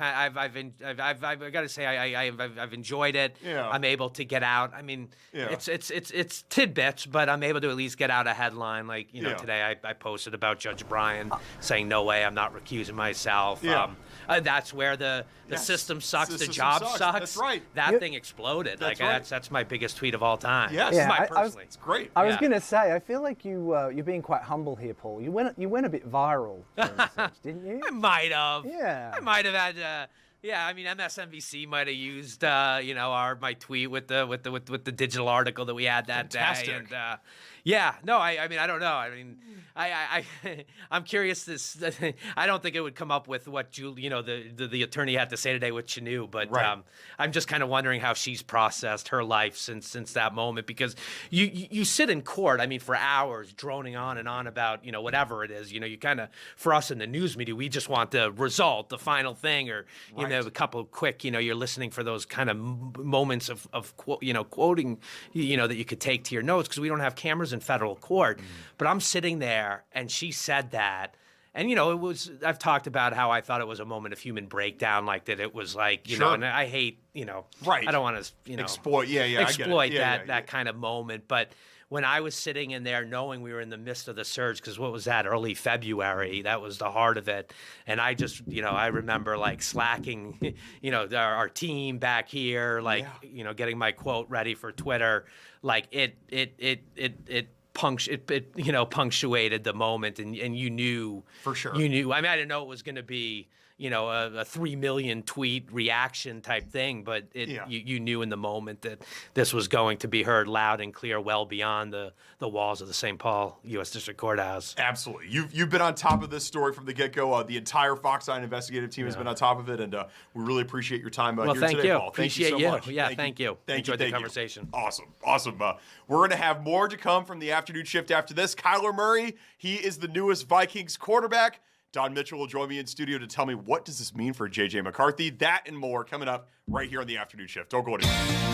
And I've got to say I've enjoyed it. Yeah. I'm able to get out. I mean, it's tidbits, but I'm able to at least get out a headline. Like today I posted about Judge Bryan saying no way, I'm not recusing myself. Yeah. That's where the system sucks, the job sucks. That's right. That thing exploded. That's That's my biggest tweet of all time. Yes. Personally. It's great. I was going to say, I feel like you're being quite humble here, Paul. You went a bit viral, for instance, didn't you? I might have. Yeah. I might have had. Yeah, I mean, MSNBC might have used my tweet with the digital article that we had that Fantastic. day, and I mean, I don't know. I mean, I'm curious. I don't think it would come up with what the attorney had to say today with Chanu, but I'm just kind of wondering how she's processed her life since that moment, because you sit in court, I mean, for hours droning on and on about whatever it is. You kind of, for us in the news media, we just want the result, the final thing, or a couple of quick, you're listening for those kind of moments of quoting, that you could take to your notes, because we don't have cameras in federal court. But I'm sitting there, and she said that. And, it was, I've talked about how I thought it was a moment of human breakdown, like that it was like, and I hate, I don't want to, exploit, exploit that kind of moment. But when I was sitting in there knowing we were in the midst of the surge, because what was that, early February, that was the heart of it. And I just, I remember like slacking, our team back here, like, getting my quote ready for Twitter. Like it punctuated the moment, and you knew for sure. You knew. I mean, I didn't know it was going to be a 3 million tweet reaction type thing, but you knew in the moment that this was going to be heard loud and clear, well beyond the walls of the St. Paul U.S. District Courthouse. Absolutely, you've been on top of this story from the get-go. The entire Fox 9 investigative team has been on top of it, and we really appreciate your time here thank today, you. Paul. Appreciate thank you so much. Yeah, thank you. Enjoyed the you. conversation. Awesome. We're going to have more to come from the afternoon shift after this. Kyler Murray, he is the newest Vikings quarterback. Don Mitchell will join me in studio to tell me what does this mean for J.J. McCarthy. That and more coming up right here on the afternoon shift. Don't go anywhere.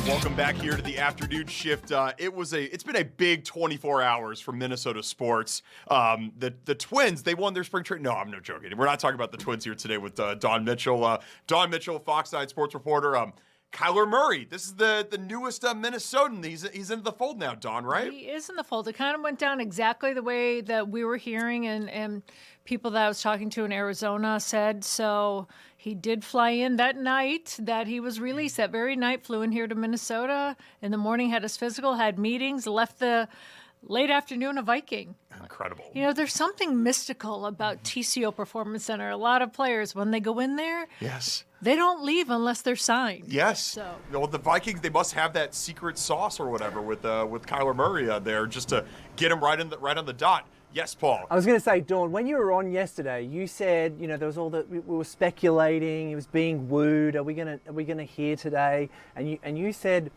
Welcome back here to the afternoon shift. It's been a big 24 hours for Minnesota sports. The Twins, they won their spring training. No, I'm not joking. We're not talking about the Twins here today with Don Mitchell. Don Mitchell, Fox 9 sports reporter. Kyler Murray, this is the newest Minnesotan. He's into the fold now, Don, right? He is in the fold. It kind of went down exactly the way that we were hearing and people that I was talking to in Arizona said. So he did fly in that night that he was released. That very night, flew in here to Minnesota. In the morning, had his physical, had meetings, left the late afternoon a Viking. Incredible. There's something mystical about TCO Performance Center. A lot of players, when they go in there, yes, they don't leave unless they're signed. Yes. So. Well, the Vikings, they must have that secret sauce or whatever with Kyler Murray there just to get him right on the dot. Yes, Paul. I was going to say, Dawn, when you were on yesterday, you said, there was all that we were speculating. He was being wooed. Are we gonna hear today? And you said,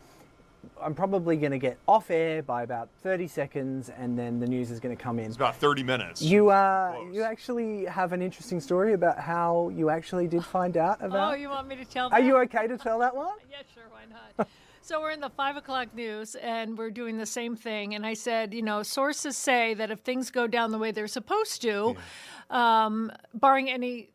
I'm probably going to get off air by about 30 seconds, and then the news is going to come in. It's about 30 minutes. You actually have an interesting story about how you actually did find out about. Oh, you want me to tell that? Are you okay to tell that one? Yeah, sure, why not? So we're in the 5 o'clock news, and we're doing the same thing. And I said, sources say that if things go down the way they're supposed to, barring any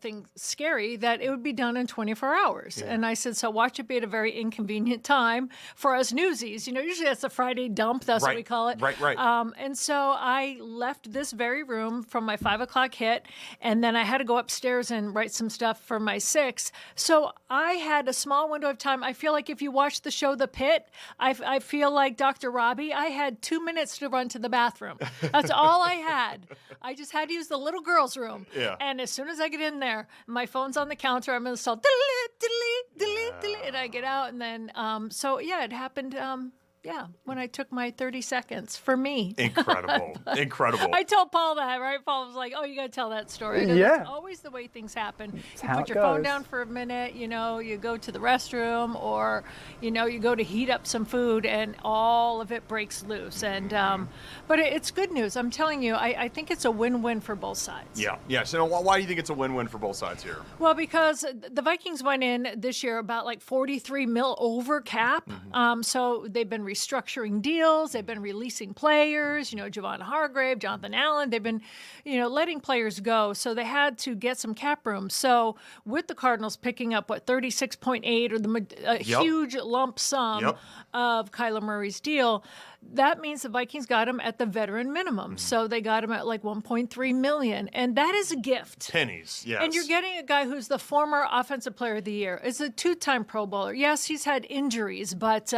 thing scary, that it would be done in 24 hours. Yeah. And I said, so watch it be at a very inconvenient time for us newsies. Usually that's a Friday dump. That's what we call it. Right. And so I left this very room from my 5 o'clock hit, and then I had to go upstairs and write some stuff for my 6. So I had a small window of time. I feel like if you watch the show The Pit, I feel like Dr. Robbie. I had 2 minutes to run to the bathroom. That's all I had. I just had to use the little girl's room. Yeah. And as soon as I get in there, my phone's on the counter, I'm going to start delete, and I get out, and then so yeah, it happened when I took my 30 seconds for me. Incredible. I told Paul that, right? Paul was like, oh, you got to tell that story. It's always the way things happen. You put your phone down for a minute, you go to the restroom, or, you go to heat up some food, and all of it breaks loose. And but it's good news. I'm telling you, I think it's a win-win for both sides. Yeah. So why do you think it's a win-win for both sides here? Well, because the Vikings went in this year about like 43 mil over cap. So they've been restructuring deals. They've been releasing players, Javon Hargrave, Jonathan Allen. They've been, letting players go. So they had to get some cap room. So with the Cardinals picking up, 36.8 or a huge lump sum of Kyler Murray's deal, that means the Vikings got him at the veteran minimum. So they got him at like $1.3 million. And that is a gift. Pennies, yes. And you're getting a guy who's the former Offensive Player of the Year. Is a 2-time Pro Bowler. Yes, he's had injuries, but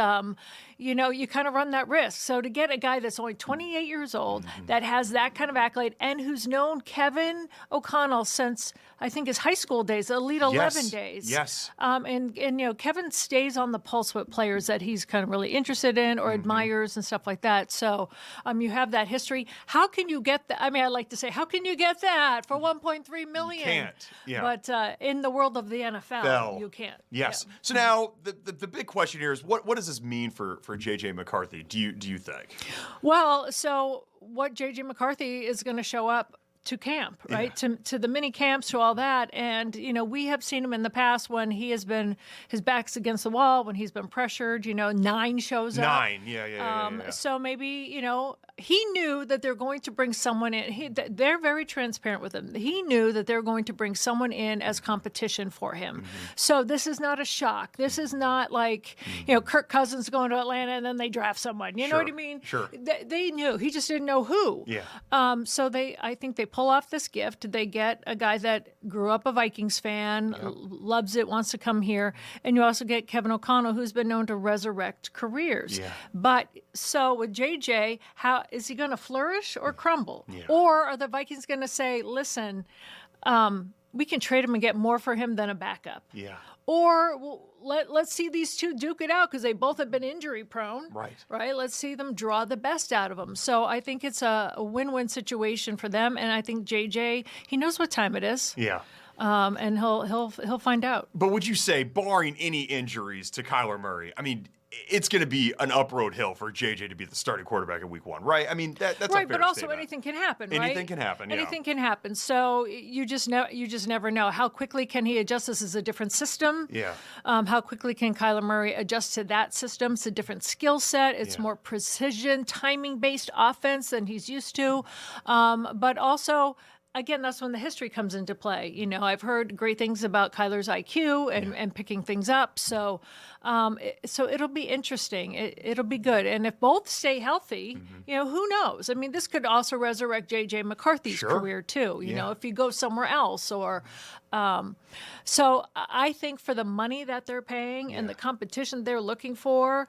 you kind of run that risk. So to get a guy that's only 28 years old, that has that kind of accolade, and who's known Kevin O'Connell since, I think, his high school days, the Elite 11 days. Yes. And Kevin stays on the pulse with players that he's kind of really interested in or admires and stuff like that. So you have that history. How can you get that? I mean, I like to say, how can you get that for $1.3 million? You can't. Yeah. But in the world of the NFL, you can't. Yes. Yeah. So now the big question here is what does this mean for J.J. McCarthy, do you think? Well, so what J.J. McCarthy is going to show up to camp, right? To the mini camps, to all that. And, we have seen him in the past when he has been, his back's against the wall, when he's been pressured, 9 shows up. 9, yeah. So maybe, he knew that they're going to bring someone in. They're very transparent with him. He knew that they're going to bring someone in as competition for him. So this is not a shock. This is not like, Kirk Cousins going to Atlanta and then they draft someone. You know what I mean? Sure. They knew. He just didn't know who. Yeah. So I think they pull off this gift. They get a guy that grew up a Vikings fan, loves it, wants to come here. And you also get Kevin O'Connell, who's been known to resurrect careers. Yeah. But so with JJ, how is he going to flourish or crumble? Yeah. Or are the Vikings going to say, listen, we can trade him and get more for him than a backup? Yeah. Or let's see these two duke it out because they both have been injury prone. Right. Let's see them draw the best out of them. So I think it's a win-win situation for them. And I think JJ, he knows what time it is. Yeah. And he'll find out. But would you say, barring any injuries to Kyler Murray, I mean, it's going to be an up-road hill for JJ to be the starting quarterback in Week 1, right? I mean, that's a fair but also statement. anything can happen, right? Anything can happen. Yeah. Anything can happen. So you just never know. How quickly can he adjust? This is a different system. Yeah. How quickly can Kyler Murray adjust to that system? It's a different skill set. It's more precision, timing-based offense than he's used to. But also, again, that's when the history comes into play. I've heard great things about Kyler's IQ and picking things up. So it'll be interesting. It'll be good. And if both stay healthy, who knows? I mean, this could also resurrect J.J. McCarthy's career too, you know, if he goes somewhere else or so I think for the money that they're paying and the competition they're looking for,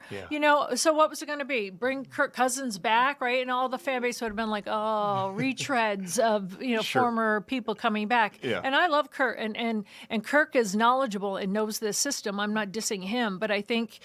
so what was it going to be? Bring Kirk Cousins back, right? And all the fan base would have been like, oh, retreads of, former people coming back. Yeah. And I love Kirk and Kirk is knowledgeable and knows this system. I'm not dissing him, but I think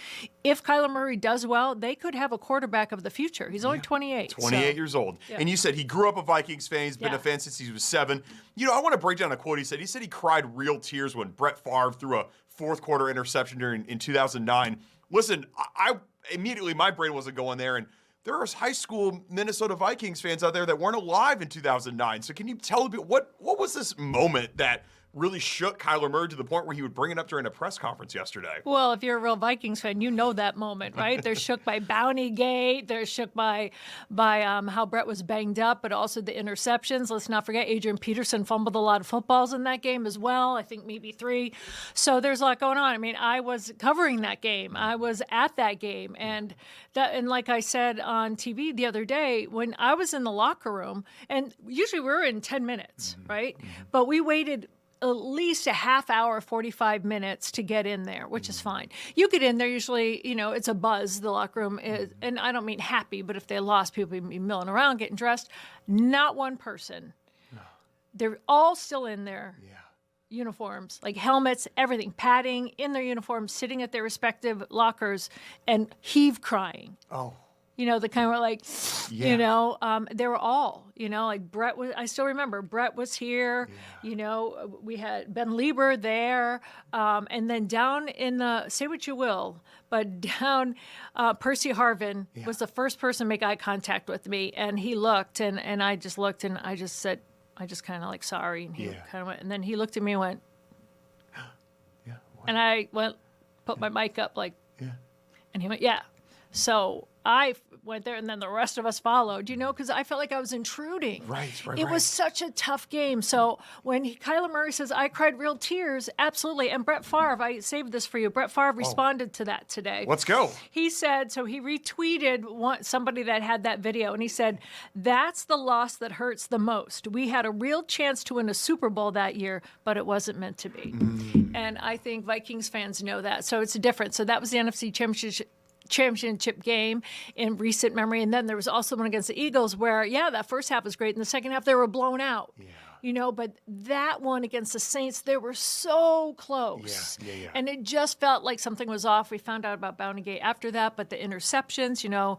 if Kyler Murray does well, they could have a quarterback of the future. He's only 28. 28 years old. Yeah. And you said he grew up a Vikings fan. He's been a fan since he was 7. I want to break down a quote he said. He said he cried real tears when Brett Favre threw a fourth-quarter interception in 2009. Listen, I immediately, my brain wasn't going there, and there are high school Minnesota Vikings fans out there that weren't alive in 2009. So can you tell a bit, what was this moment that really shook Kyler Murray to the point where he would bring it up during a press conference yesterday. Well, if you're a real Vikings fan, you know that moment, right? They're shook by Bountygate. They're shook by how Brett was banged up, but also the interceptions. Let's not forget Adrian Peterson fumbled a lot of footballs in that game as well. I think maybe 3. So there's a lot going on. I mean, I was covering that game. I was at that game, and like I said on TV the other day, when I was in the locker room, and usually we're in 10 minutes, right? But we waited at least a half hour, 45 minutes to get in there, which is fine. You get in there, usually, it's a buzz, the locker room is, and I don't mean happy, but if they lost, people would be milling around, getting dressed. Not one person. No. They're all still in their uniforms, like helmets, everything, padding, in their uniforms, sitting at their respective lockers and crying. Oh. The kind where like, they were all, like Brett was, I still remember Brett was here, we had Ben Lieber there. And then down in say what you will, but down, Percy Harvin was the first person to make eye contact with me. And he looked and I just looked and I just said, I just kind of like, sorry. And he kind of went, and then he looked at me and went, and I put my mic up like, and he went, So I went there, and then the rest of us followed, because I felt like I was intruding. Right. It was such a tough game. So when Kyler Murray says, I cried real tears, absolutely. And Brett Favre, I saved this for you. Brett Favre responded to that today. Let's go. He said, so he retweeted somebody that had that video, and he said, that's the loss that hurts the most. We had a real chance to win a Super Bowl that year, but it wasn't meant to be. And I think Vikings fans know that. So it's different. So that was the NFC Championship game in recent memory. And then there was also one against the Eagles where, that first half was great. In the second half, they were blown out. But that one against the Saints, they were so close. And it just felt like something was off. We found out about Bountygate after that, but the interceptions,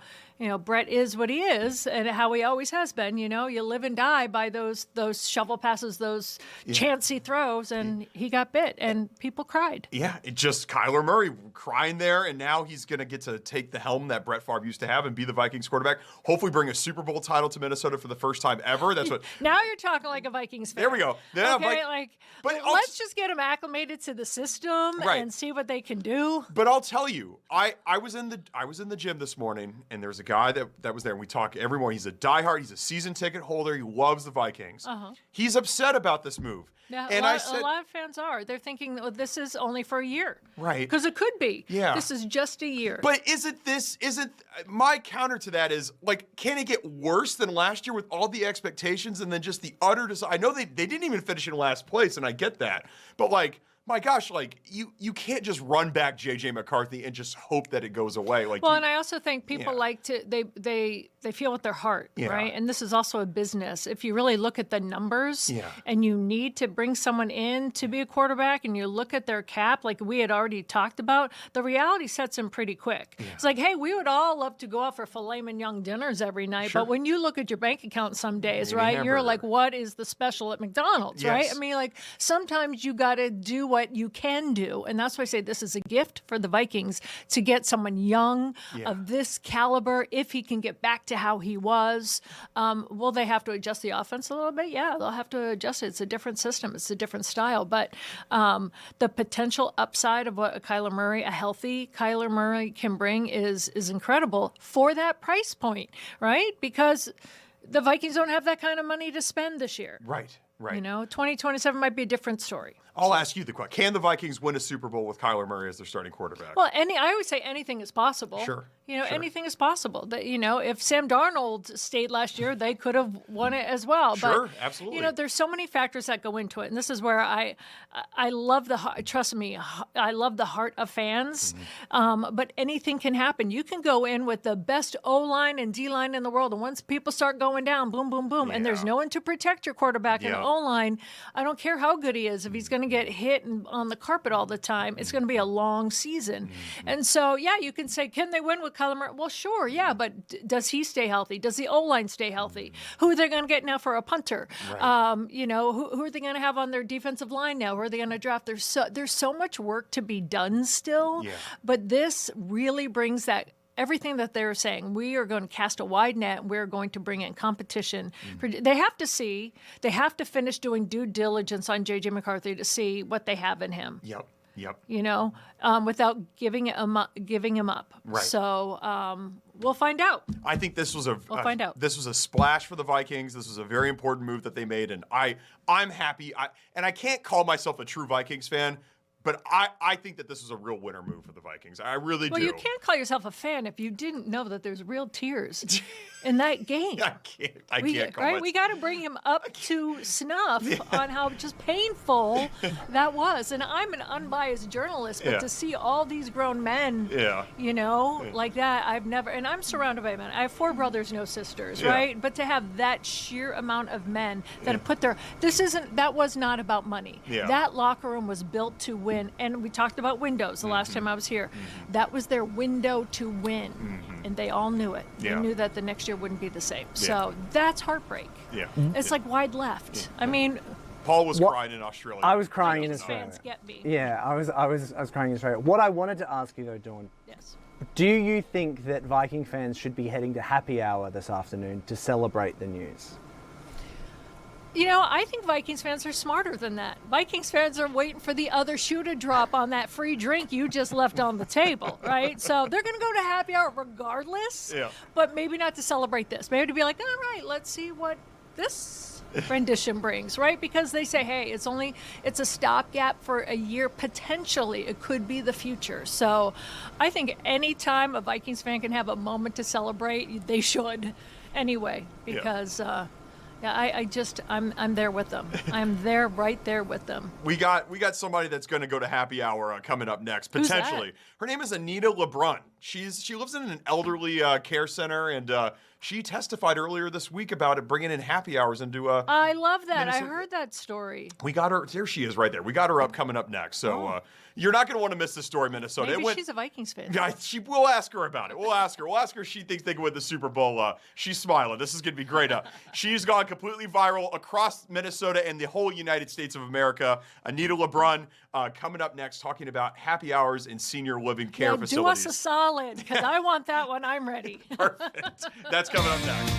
Brett is what he is and how he always has been. You live and die by those shovel passes, those chancy throws, and he got bit, and people cried. Yeah, it just Kyler Murray crying there, and now he's going to get to take the helm that Brett Favre used to have and be the Vikings quarterback. Hopefully bring a Super Bowl title to Minnesota for the first time ever. That's what. Now you're talking like a Vikings fan. There we go. Yeah, okay, but let's just get them acclimated to the system and see what they can do. But I'll tell you, I was in the gym this morning, and there was a guy that was there, and we talk every morning. He's a diehard. He's a season ticket holder. He loves the Vikings. He's upset about this move. Yeah, and a lot of fans are. They're thinking, this is only for a year. Right. Because it could be. Yeah. This is just a year. But isn't my counter to that is, can it get worse than last year with all the expectations and then just the utter I know they didn't even finish in last place, and I get that. But, my gosh, you can't just run back J.J. McCarthy and just hope that it goes away. And I also think people like to they feel with their heart, right? And this is also a business. If you really look at the numbers, and you need to bring someone in to be a quarterback, and you look at their cap, like we had already talked about, the reality sets in pretty quick. Yeah. It's like, hey, we would all love to go out for filet mignon dinners every night, but when you look at your bank account some days, right, you're like, what is the special at McDonald's, right? I mean, sometimes you got to do what you can do. And that's why I say this is a gift for the Vikings to get someone young of this caliber. If he can get back to how he was, will they have to adjust the offense a little bit? Yeah, they'll have to adjust it. It's a different system. It's a different style. But the potential upside of what a healthy Kyler Murray can bring is incredible for that price point, right? Because the Vikings don't have that kind of money to spend this year. Right. 2027 might be a different story. I'll ask you the question. Can the Vikings win a Super Bowl with Kyler Murray as their starting quarterback? Well, I always say anything is possible. Sure. Anything is possible. That if Sam Darnold stayed last year, they could have won it as well. Sure, but, absolutely. There's so many factors that go into it, and this is where I love trust me, I love the heart of fans. Mm-hmm. But anything can happen. You can go in with the best O-line and D-line in the world, and once people start going down, boom, boom, boom, and there's no one to protect your quarterback in O-line. I don't care how good he is. If he's going to get hit on the carpet all the time, it's going to be a long season. Mm-hmm. And so, you can say, can they win with Kyler Murray? Well, sure, but does he stay healthy? Does the O-line stay healthy? Who are they going to get now for a punter? Right. Who are they going to have on their defensive line now? Who are they going to draft? There's so much work to be done still, but this really brings that everything that they're saying. We are going to cast a wide net. We're going to bring in competition. They have to finish doing due diligence on J.J. McCarthy to see what they have in him. Yep. Without giving him up. Right. So we'll find out. I think this was find out. This was a splash for the Vikings. This was a very important move that they made, and I'm happy. I can't call myself a true Vikings fan, but I think that this was a real winner move for the Vikings. I really do. Well, you can't call yourself a fan if you didn't know that there's real tears in that game. I can't call We got to bring him up to snuff on how just painful that was. And I'm an unbiased journalist, but to see all these grown men, like that, I've never. And I'm surrounded by men. I have 4 brothers, no sisters, right? But to have that sheer amount of men that have put their. That was not about money. Yeah. That locker room was built to win. And we talked about windows the last time I was here. That was their window to win. And they all knew it. They knew that the next year wouldn't be the same. So that's heartbreak. Yeah. It's like wide left. I mean, Paul was crying in Australia. I was crying in Australia. fans get me. Yeah, I was crying in Australia. What I wanted to ask you though, Dawn. Yes. Do you think that Viking fans should be heading to happy hour this afternoon to celebrate the news? I think Vikings fans are smarter than that. Vikings fans are waiting for the other shoe to drop on that free drink you just left on the table, right? So they're going to go to happy hour regardless, but maybe not to celebrate this. Maybe to be like, all right, let's see what this rendition brings, right? Because they say, hey, it's a stopgap for a year. Potentially, it could be the future. So I think anytime a Vikings fan can have a moment to celebrate, they should anyway, because... I'm there with them. I'm there, right there with them. We got somebody that's going to go to happy hour coming up next, potentially. Who's that? Her name is Anita LeBrun. She lives in an elderly care center, and she testified earlier this week about it, bringing in happy hours into. I love that. Minnesota. I heard that story. We got her. There she is, right there. We got her coming up next. So you're not going to want to miss this story, Minnesota. Maybe she's a Vikings fan. Yeah, we'll ask her about it. We'll ask her if she thinks they can win the Super Bowl. She's smiling. This is going to be great. She's gone completely viral across Minnesota and the whole United States of America. Anita LeBrun coming up next, talking about happy hours in senior living care facilities. Do us a solid, because I want that one. I'm ready. Perfect. That's coming up next.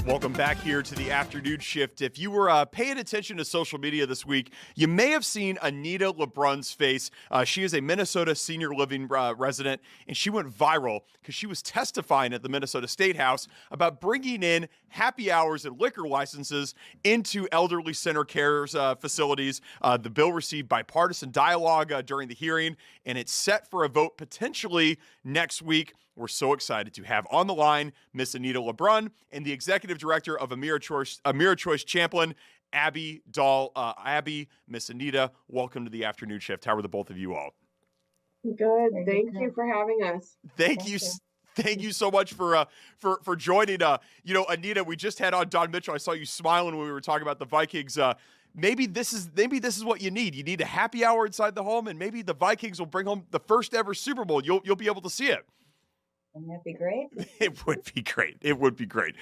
Welcome back here to the afternoon shift. If you were paying attention to social media this week, you may have seen Anita LeBrun's face. She is a Minnesota senior living resident, and she went viral because she was testifying at the Minnesota State House about bringing in happy hours and liquor licenses into elderly center care facilities. The bill received bipartisan dialogue during the hearing, and it's set for a vote potentially next week. We're so excited to have on the line Miss Anita LeBrun and the executive director of AmeriChoice Champlain, Abby Dahl. Abby, Miss Anita, welcome to the afternoon shift. How are the both of you all? Good. Thank you for having us. Thank you so much for joining. Anita, we just had on Don Mitchell. I saw you smiling when we were talking about the Vikings. Maybe this is what you need. You need a happy hour inside the home, and maybe the Vikings will bring home the first ever Super Bowl. You'll be able to see it. Wouldn't that be great? It would be great. It would be great.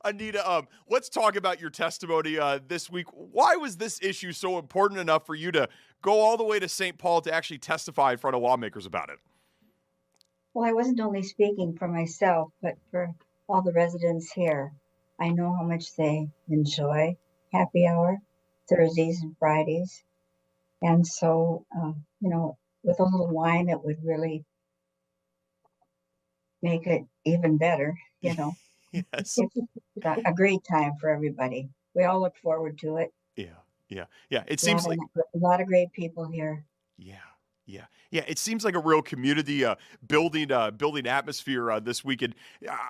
Anita, let's talk about your testimony this week. Why was this issue so important enough for you to go all the way to St. Paul to actually testify in front of lawmakers about it? Well, I wasn't only speaking for myself, but for all the residents here. I know how much they enjoy happy hour, Thursdays and Fridays. And so, with a little wine, it would really make it even better, Yes. It's a great time for everybody. We all look forward to it. Yeah. It seems like a lot of great people here. Yeah. It seems like a real community building atmosphere this weekend.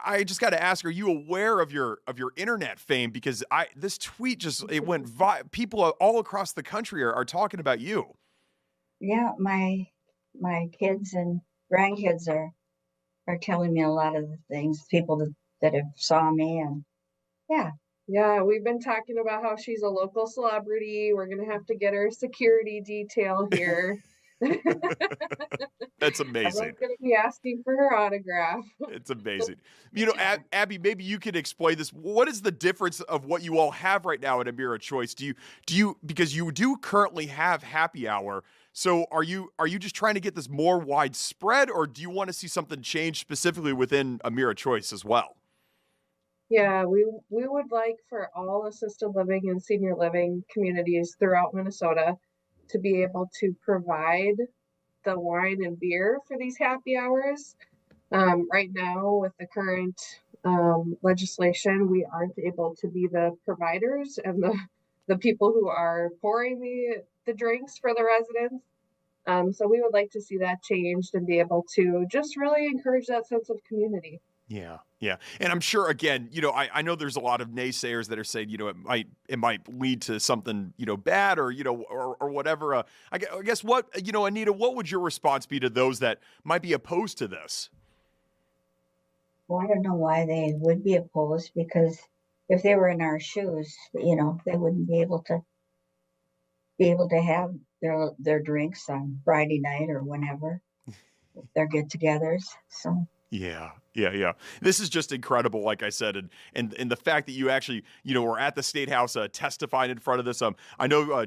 I just got to ask: are you aware of your internet fame? Because this tweet it went people all across the country are talking about you. Yeah, my kids and grandkids are telling me a lot of the things, people that have saw me, and Yeah, we've been talking about how she's a local celebrity. We're going to have to get her security detail here. That's amazing. I'm going to be asking for her autograph. It's amazing. Abby, maybe you could explain this. What is the difference of what you all have right now at AmeriChoice? Do you because you do currently have happy hour? So are you just trying to get this more widespread, or do you want to see something change specifically within AmeriChoice as well? Yeah, we would like for all assisted living and senior living communities throughout Minnesota to be able to provide the wine and beer for these happy hours. Right now, with the current legislation, we aren't able to be the providers and the people who are pouring the drinks for the residents. So we would like to see that changed and be able to just really encourage that sense of community. Yeah. And I'm sure, again, I know there's a lot of naysayers that are saying, it might lead to something, bad or whatever. I guess Anita, what would your response be to those that might be opposed to this? Well, I don't know why they would be opposed, because if they were in our shoes, they wouldn't be able to have their drinks on Friday night or whenever, their get-togethers. So. Yeah. This is just incredible, like I said, and the fact that you actually, were at the State House testifying in front of this. I know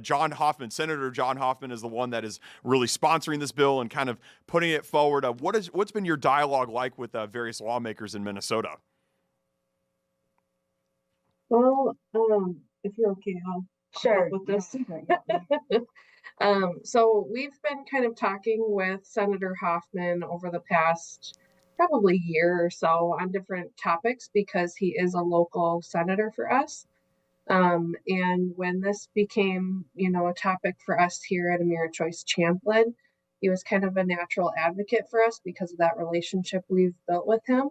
Senator John Hoffman is the one that is really sponsoring this bill and kind of putting it forward. What's been your dialogue like with various lawmakers in Minnesota? Well, if you're okay, I'll Sure. with this. So we've been kind of talking with Senator Hoffman over the past probably year or so on different topics, because he is a local senator for us. And when this became, a topic for us here at AmeriChoice Champlain, he was kind of a natural advocate for us because of that relationship we've built with him.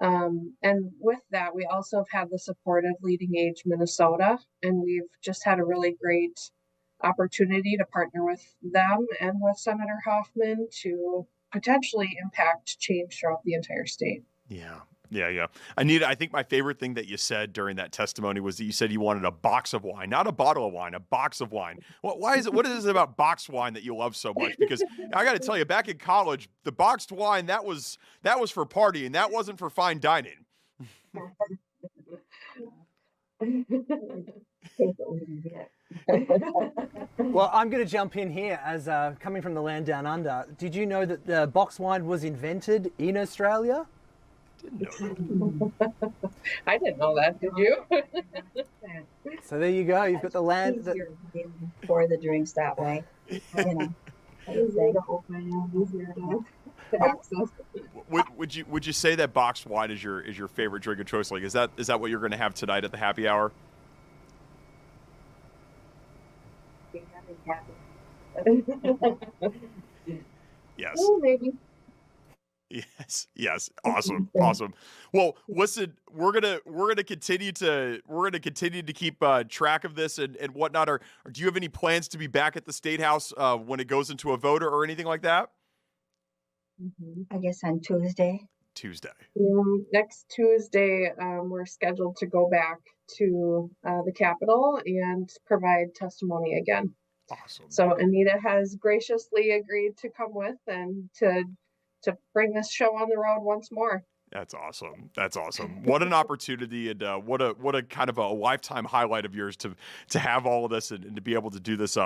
And with that, we also have had the support of Leading Age Minnesota, and we've just had a really great opportunity to partner with them and with Senator Hoffman to potentially impact change throughout the entire state. Yeah. Anita, I think my favorite thing that you said during that testimony was that you said you wanted a box of wine, not a bottle of wine, a box of wine. What is it about boxed wine that you love so much? Because I got to tell you, back in college, the boxed wine, that was for partying. That wasn't for fine dining. Well, I'm going to jump in here as coming from the land down under. Did you know that the box wine was invented in Australia? Didn't know that. I didn't know that. Did you? So there you go. You've got the land. Easier to be able to pour the drinks that way. You know, Easier to open, easier to access. Would you say that boxed wine is your favorite drink of choice? Like, is that what you're going to have tonight at the happy hour? Yes. Oh, maybe. Yes. Awesome. Well, listen, we're gonna continue to keep track of this and whatnot. Or do you have any plans to be back at the State House when it goes into a vote or anything like that? I guess on Tuesday. Next Tuesday, we're scheduled to go back to the Capitol and provide testimony again. Awesome. So Anita has graciously agreed to come with and to bring this show on the road once more. That's awesome. What an opportunity, and what a kind of a lifetime highlight of yours to have all of this and to be able to do this.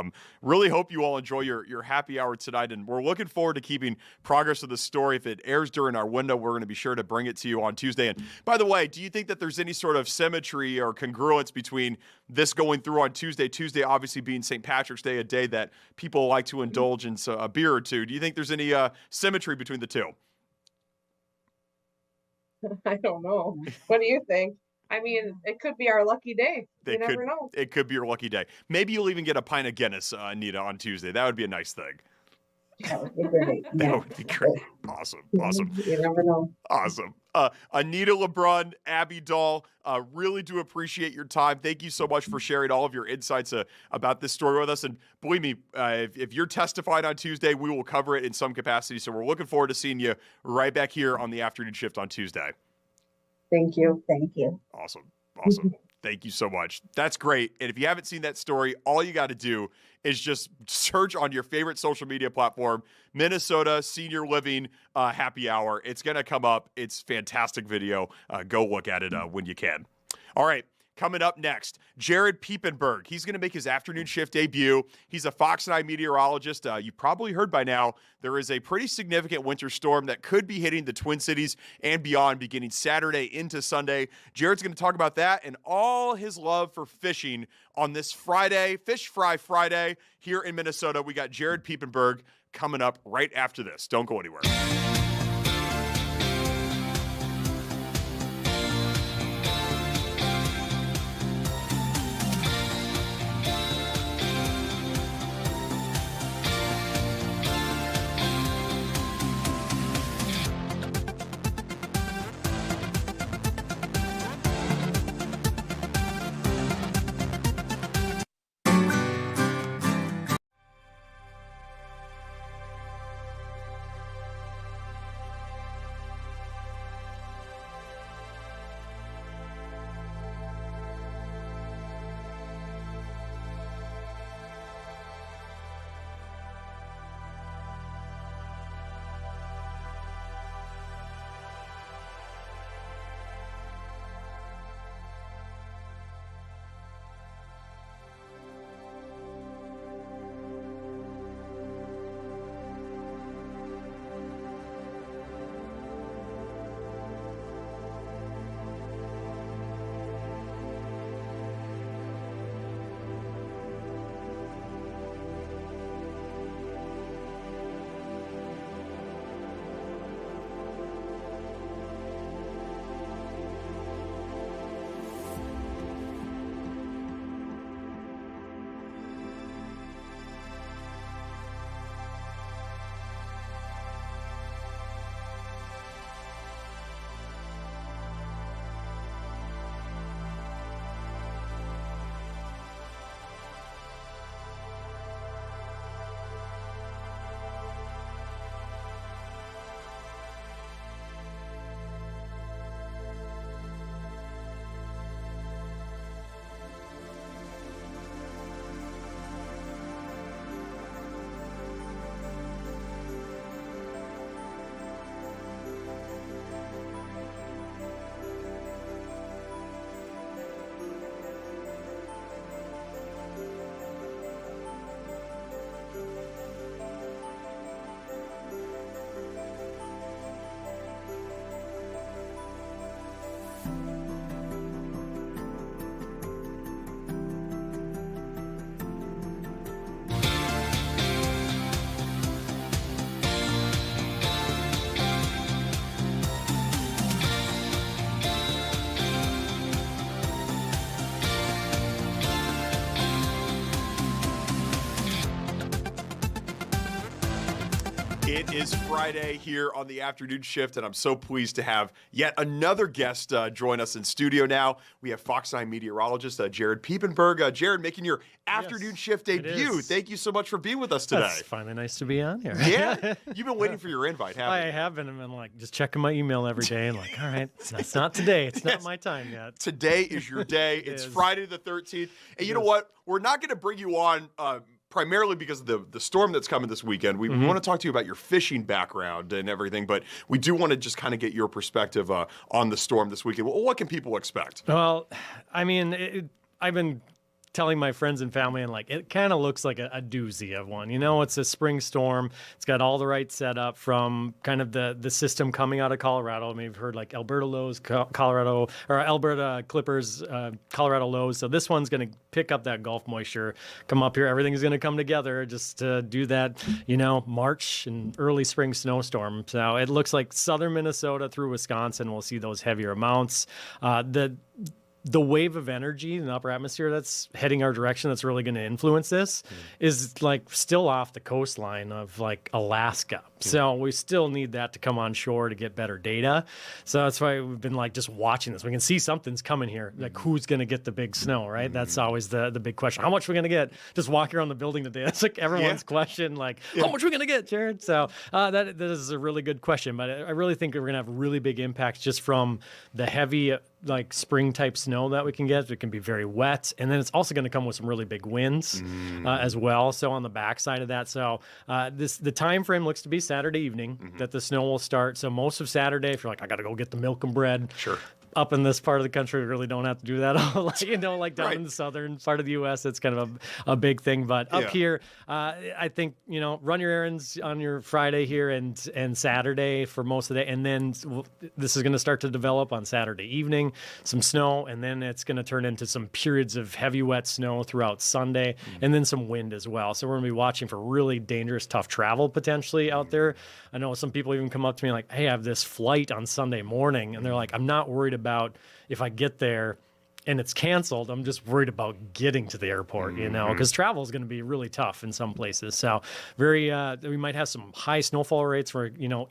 Really hope you all enjoy your happy hour tonight, and we're looking forward to keeping progress of the story. If it airs during our window, we're going to be sure to bring it to you on Tuesday. And by the way, do you think that there's any sort of symmetry or congruence between this going through on Tuesday obviously being St. Patrick's Day, a day that people like to indulge in a beer or two? Do you think there's any symmetry between the two? I don't know. What do you think? I mean, it could be our lucky day. You never know. It could be your lucky day. Maybe you'll even get a pint of Guinness, Anita, on Tuesday. That would be a nice thing. That would be great. That would be great. Awesome. You never know. Awesome. Anita LeBrun, Abby Dahl, really do appreciate your time. Thank you so much for sharing all of your insights about this story with us. And believe me, if you're testifying on Tuesday, we will cover it in some capacity. So we're looking forward to seeing you right back here on the afternoon shift on Tuesday. Thank you. Thank you. Awesome. Thank you so much. That's great. And if you haven't seen that story, all you got to do is just search on your favorite social media platform, Minnesota Senior Living Happy Hour. It's going to come up. It's fantastic video. Go look at it when you can. All right. Coming up next, Jared Piepenberg. He's going to make his afternoon shift debut. He's a Fox 9 meteorologist. You probably heard by now there is a pretty significant winter storm that could be hitting the Twin Cities and beyond beginning Saturday into Sunday. Jared's going to talk about that and all his love for fishing on this Friday, Fish Fry Friday here in Minnesota. We got Jared Piepenberg coming up right after this. Don't go anywhere. It is Friday here on the afternoon shift, and I'm so pleased to have yet another guest join us in studio now. We have Fox 9 meteorologist Jared Piepenberg. Jared, making your afternoon shift debut. Thank you so much for being with us today. It's finally nice to be on here. Yeah, you've been waiting for your invite, haven't you? I have been. I've been like just checking my email every day and like, all right, it's not today. It's not my time yet. Today is your day. It's Friday the 13th. And you know what? We're not going to bring you on primarily because of the storm that's coming this weekend. We want to talk to you about your fishing background and everything, but we do want to just kind of get your perspective on the storm this weekend. What can people expect? Well, I mean, I've been telling my friends and family, and like it kind of looks like a doozy of one. You know, it's a spring storm. It's got all the right setup from kind of the system coming out of Colorado. I mean, you've heard like Alberta lows, Colorado, or Alberta Clippers, Colorado lows. So this one's going to pick up that Gulf moisture, come up here. Everything's going to come together just to do that, you know, March and early spring snowstorm. So it looks like southern Minnesota through Wisconsin will see those heavier amounts. The wave of energy in the upper atmosphere that's heading our direction that's really going to influence this is like still off the coastline of like Alaska. So we still need that to come on shore to get better data. So that's why we've been like just watching this. We can see something's coming here. Like who's going to get the big snow, right? That's always the big question. How much are we going to get? Just walking around the building today. That's like everyone's question. Like how much are we going to get, Jared? So that is a really good question. But I really think we're going to have really big impacts just from the heavy like spring type snow that we can get. It can be very wet. And then it's also going to come with some really big winds as well. So on the backside of that. So the time frame looks to be Saturday evening that the snow will start. So most of Saturday, if you're like, I got to go get the milk and bread. Sure. Up in this part of the country, we really don't have to do that. You know, like down in the southern part of the U.S., it's kind of a big thing. But up here, I think, you know, run your errands on your Friday here and Saturday for most of the day. And then this is going to start to develop on Saturday evening, some snow, and then it's going to turn into some periods of heavy, wet snow throughout Sunday, and then some wind as well. So we're going to be watching for really dangerous, tough travel potentially out there. I know some people even come up to me like, hey, I have this flight on Sunday morning. And they're like, I'm not worried about if I get there and it's canceled. I'm just worried about getting to the airport, you know, because travel is going to be really tough in some places. So we might have some high snowfall rates for, you know,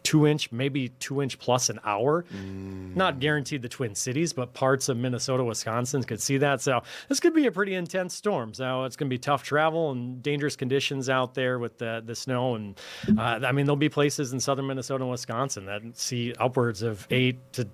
2-inch, maybe 2-inch plus an hour. Not guaranteed the Twin Cities, but parts of Minnesota, Wisconsin could see that. So this could be a pretty intense storm. So it's going to be tough travel and dangerous conditions out there with the snow. And I mean, there'll be places in southern Minnesota and Wisconsin that see upwards of 8 to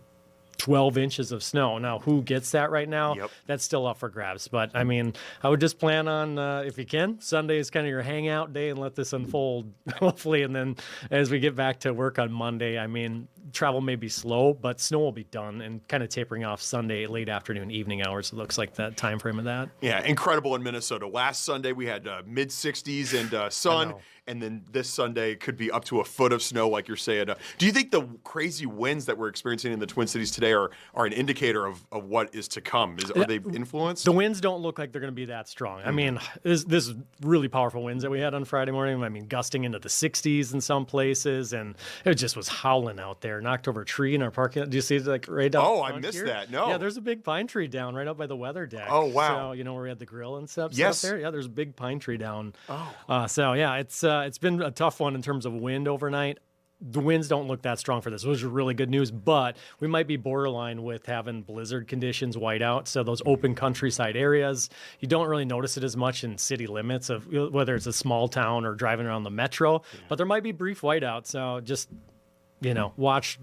12 inches of snow. Now, who gets that right now? That's still up for grabs. But, I mean, I would just plan on, if you can, Sunday is kind of your hangout day and let this unfold, hopefully. And then as we get back to work on Monday, I mean, travel may be slow, but snow will be done and kind of tapering off Sunday, late afternoon, evening hours. It looks like that time frame of that. Yeah, incredible in Minnesota. Last Sunday, we had mid-60s and sun. And then this Sunday could be up to a foot of snow, like you're saying. Do you think the crazy winds that we're experiencing in the Twin Cities today are an indicator of what is to come? Are they influenced? The winds don't look like they're going to be that strong. I mean, this really powerful winds that we had on Friday morning. I mean, gusting into the 60s in some places, and it just was howling out there. Knocked over a tree in our parking lot. Do you see it like right down? Oh, I missed that. No. Yeah, there's a big pine tree down right up by the weather deck. Oh, wow. So, you know, where we had the grill and stuff Yes. there? Yeah, there's a big pine tree down. Oh. So, yeah, it's been a tough one in terms of wind overnight. The winds don't look that strong for this, which is really good news, but we might be borderline with having blizzard conditions, whiteout. So those open countryside areas, you don't really notice it as much in city limits of whether it's a small town or driving around the metro, but there might be brief whiteout. So just, you know, watch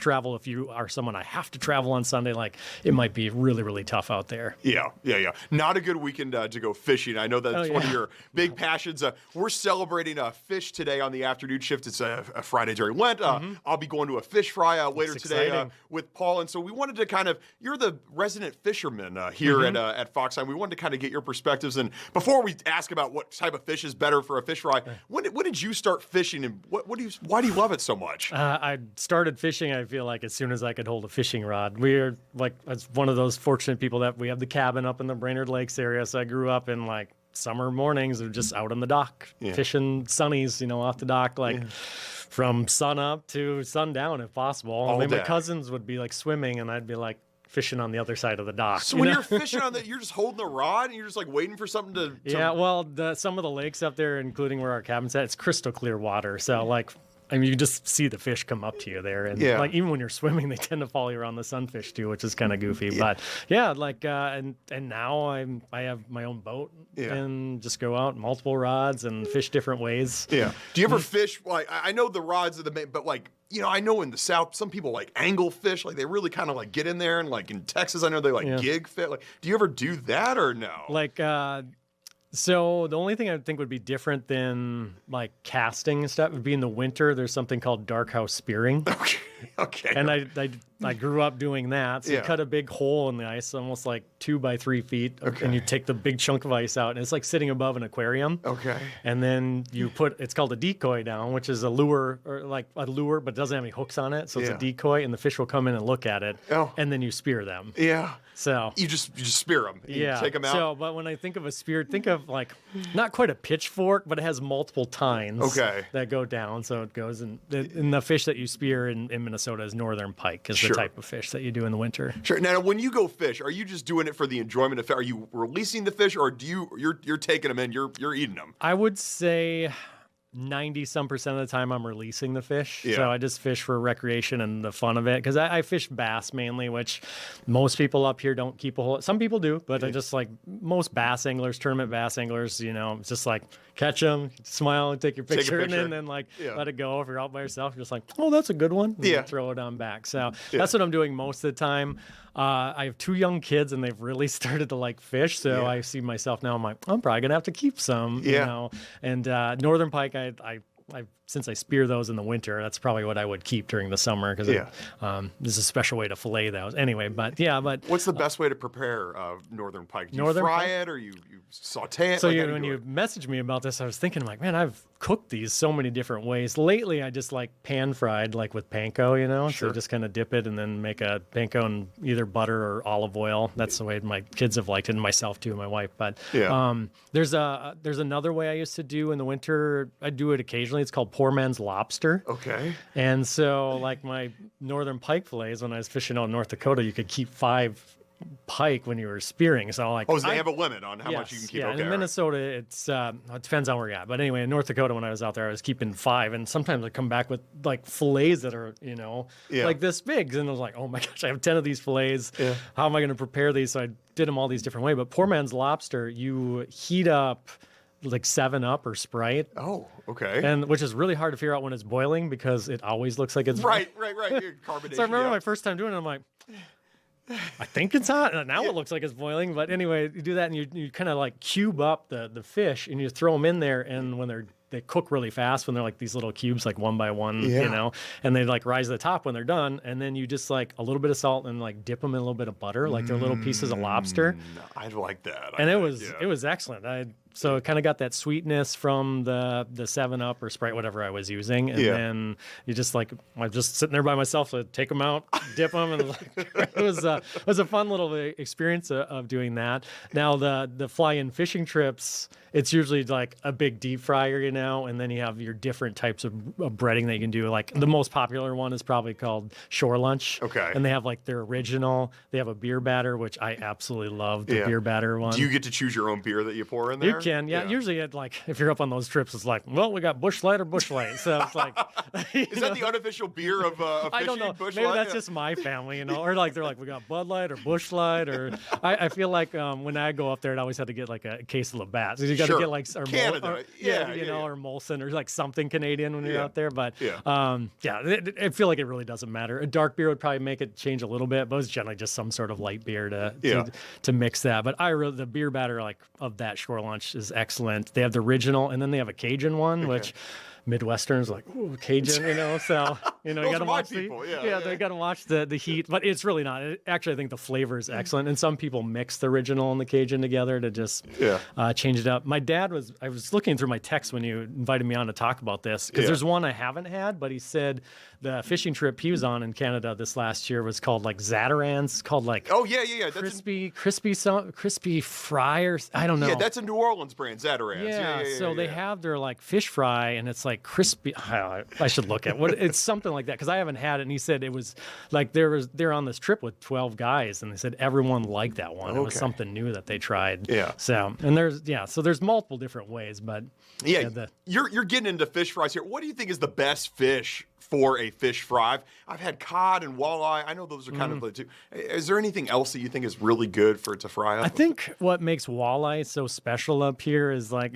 travel. If you are someone I have to travel on Sunday, like it might be really, really tough out there. Yeah. Not a good weekend to go fishing. I know that's one of your big passions. We're celebrating fish today on the afternoon shift. It's a Friday during Lent. I'll be going to a fish fry later today with Paul. And so we wanted to kind of, you're the resident fisherman here at Fox 9. We wanted to kind of get your perspectives. And before we ask about what type of fish is better for a fish fry, when did you start fishing and why do you love it so much? I started fishing, I feel like, as soon as I could hold a fishing rod. We're like, as one of those fortunate people that we have the cabin up in the Brainerd Lakes area. So I grew up in like summer mornings of just out on the dock, fishing sunnies, you know, off the dock, like from sun up to sundown if possible. All My day. cousins would be like swimming and I'd be like, fishing on the other side of the dock. So when you're fishing on you're just holding the rod and you're just like waiting for something to. Yeah, well, some of the lakes up there, including where our cabin's at, it's crystal clear water. So like, I mean, you just see the fish come up to you there, and like even when you're swimming, they tend to follow you around the sunfish too, which is kind of goofy. But yeah, like and now I have my own boat and just go out multiple rods and fish different ways. Yeah. Do you ever fish like I know the rods are the main, but like I know in the South some people like angle fish, like they really kind of like get in there, and like in Texas I know they like gig fish. Like, do you ever do that or no? Like so the only thing I think would be different than like casting and stuff would be in the winter. There's something called dark house spearing. Okay. And I grew up doing that. So you cut a big hole in the ice, almost like 2 by 3 feet, and you take the big chunk of ice out, and it's like sitting above an aquarium. Okay. And then you it's called a decoy down, which is a lure, or like a lure, but it doesn't have any hooks on it. So it's a decoy, and the fish will come in and look at it, and then you spear them. Yeah. So you just spear them. You take them out. So, but when I think of a spear, think of like not quite a pitchfork, but it has multiple tines that go down. So it goes and the fish that you spear in Minnesota is northern pike, is the type of fish that you do in the winter. Sure. Now, when you go fish, are you just doing it for the enjoyment of fish? Are you releasing the fish, or you're taking them in, you're eating them? I would say 90% of the time I'm releasing the fish. Yeah. So I just fish for recreation and the fun of it. Because I fish bass mainly, which most people up here don't keep a whole. Some people do, but I just like most bass anglers, tournament bass anglers, it's just like catch them, smile and take your picture, and then like let it go. If you're out by yourself, you're just like, oh, that's a good one. And throw it on back. So that's what I'm doing most of the time. I have 2 young kids, and they've really started to like fish. So I see myself now. I'm like, I'm probably gonna have to keep some. You know. And northern pike, I since I spear those in the winter, that's probably what I would keep during the summer, because there's a special way to fillet those. Anyway, but what's the best way to prepare northern pike? Do you northern fry pike? It, or you saute it? So when you messaged me about this, I was thinking like, man, I've cooked these so many different ways. Lately, I just like pan fried, like with panko, So just kind of dip it and then make a panko in either butter or olive oil. That's the way my kids have liked it, and myself too, and my wife. But there's another way I used to do in the winter. I do it occasionally. It's called poor man's lobster. Okay. And so like my northern pike fillets, when I was fishing out in North Dakota, you could keep 5 pike when you were spearing. So like, so they have a limit on how much you can keep. Yeah, in Minnesota, it depends on where you're at. But anyway, in North Dakota, when I was out there, I was keeping 5, and sometimes I come back with like fillets that are like this big, and I was like, oh my gosh, I have 10 of these fillets. Yeah. How am I going to prepare these? So I did them all these different ways. But poor man's lobster, you heat up like 7-Up or Sprite. Oh, okay. And which is really hard to figure out when it's boiling, because it always looks like it's right. Carbonation. So I remember my first time doing it, I'm like, I think it's hot. Now it looks like it's boiling. But anyway, you do that, and you kind of like cube up the fish, and you throw them in there, and when they cook really fast when they're like these little cubes, like 1 by 1, and they like rise to the top when they're done, and then you just like a little bit of salt and like dip them in a little bit of butter, like they're little pieces of lobster. I like that. And it was excellent. So it kind of got that sweetness from the 7-Up or Sprite, whatever I was using, and then you just like, I'm just sitting there by myself, so take them out, dip them, and it was a fun little experience of doing that. Now the fly-in fishing trips, it's usually like a big deep fryer, and then you have your different types of breading that you can do. Like the most popular one is probably called Shore Lunch. Okay. And they have like their original. They have a beer batter, which I absolutely love. The beer batter one. Do you get to choose your own beer that you pour in there? You can, yeah. Usually, if you're up on those trips, it's like, well, we got Busch Light or Busch Light. So it's like, is that the unofficial beer of fishing? I don't know. Busch Maybe Light? that's just my family, or like they're like, we got Bud Light or Busch Light, or I feel like when I go up there, I always had to get like a case of Labatt. So you got to get like Canada, or Molson or like something Canadian when you're out there. But I feel like it really doesn't matter. A dark beer would probably make it change a little bit, but it's generally just some sort of light beer to mix that. But the beer batter of that Shore Lunch is excellent. They have the original, and then they have a Cajun one, which Midwesterners like, ooh, Cajun, so you got to watch they got to watch the heat, but it's really not. Actually, I think the flavor is excellent, and some people mix the original and the Cajun together to just change it up. My dad I was looking through my text when you invited me on to talk about this, because there's one I haven't had, but he said the fishing trip he was on in Canada this last year was called like Zatarans, called like crispy fry, or I don't know. Yeah, that's a New Orleans brand, Zatarans. So they have their like fish fry, and it's like like crispy. I should look at what it's something like that because I haven't had it. And he said it was like they're on this trip with 12 guys, and they said everyone liked that one. It was something new that they tried. Yeah. So and there's multiple different ways, but you're getting into fish fries here. What do you think is the best fish for a fish fry? I've had cod and walleye. I know those are kind of the two. Is there anything else that you think is really good to fry up? I think what makes walleye so special up here is like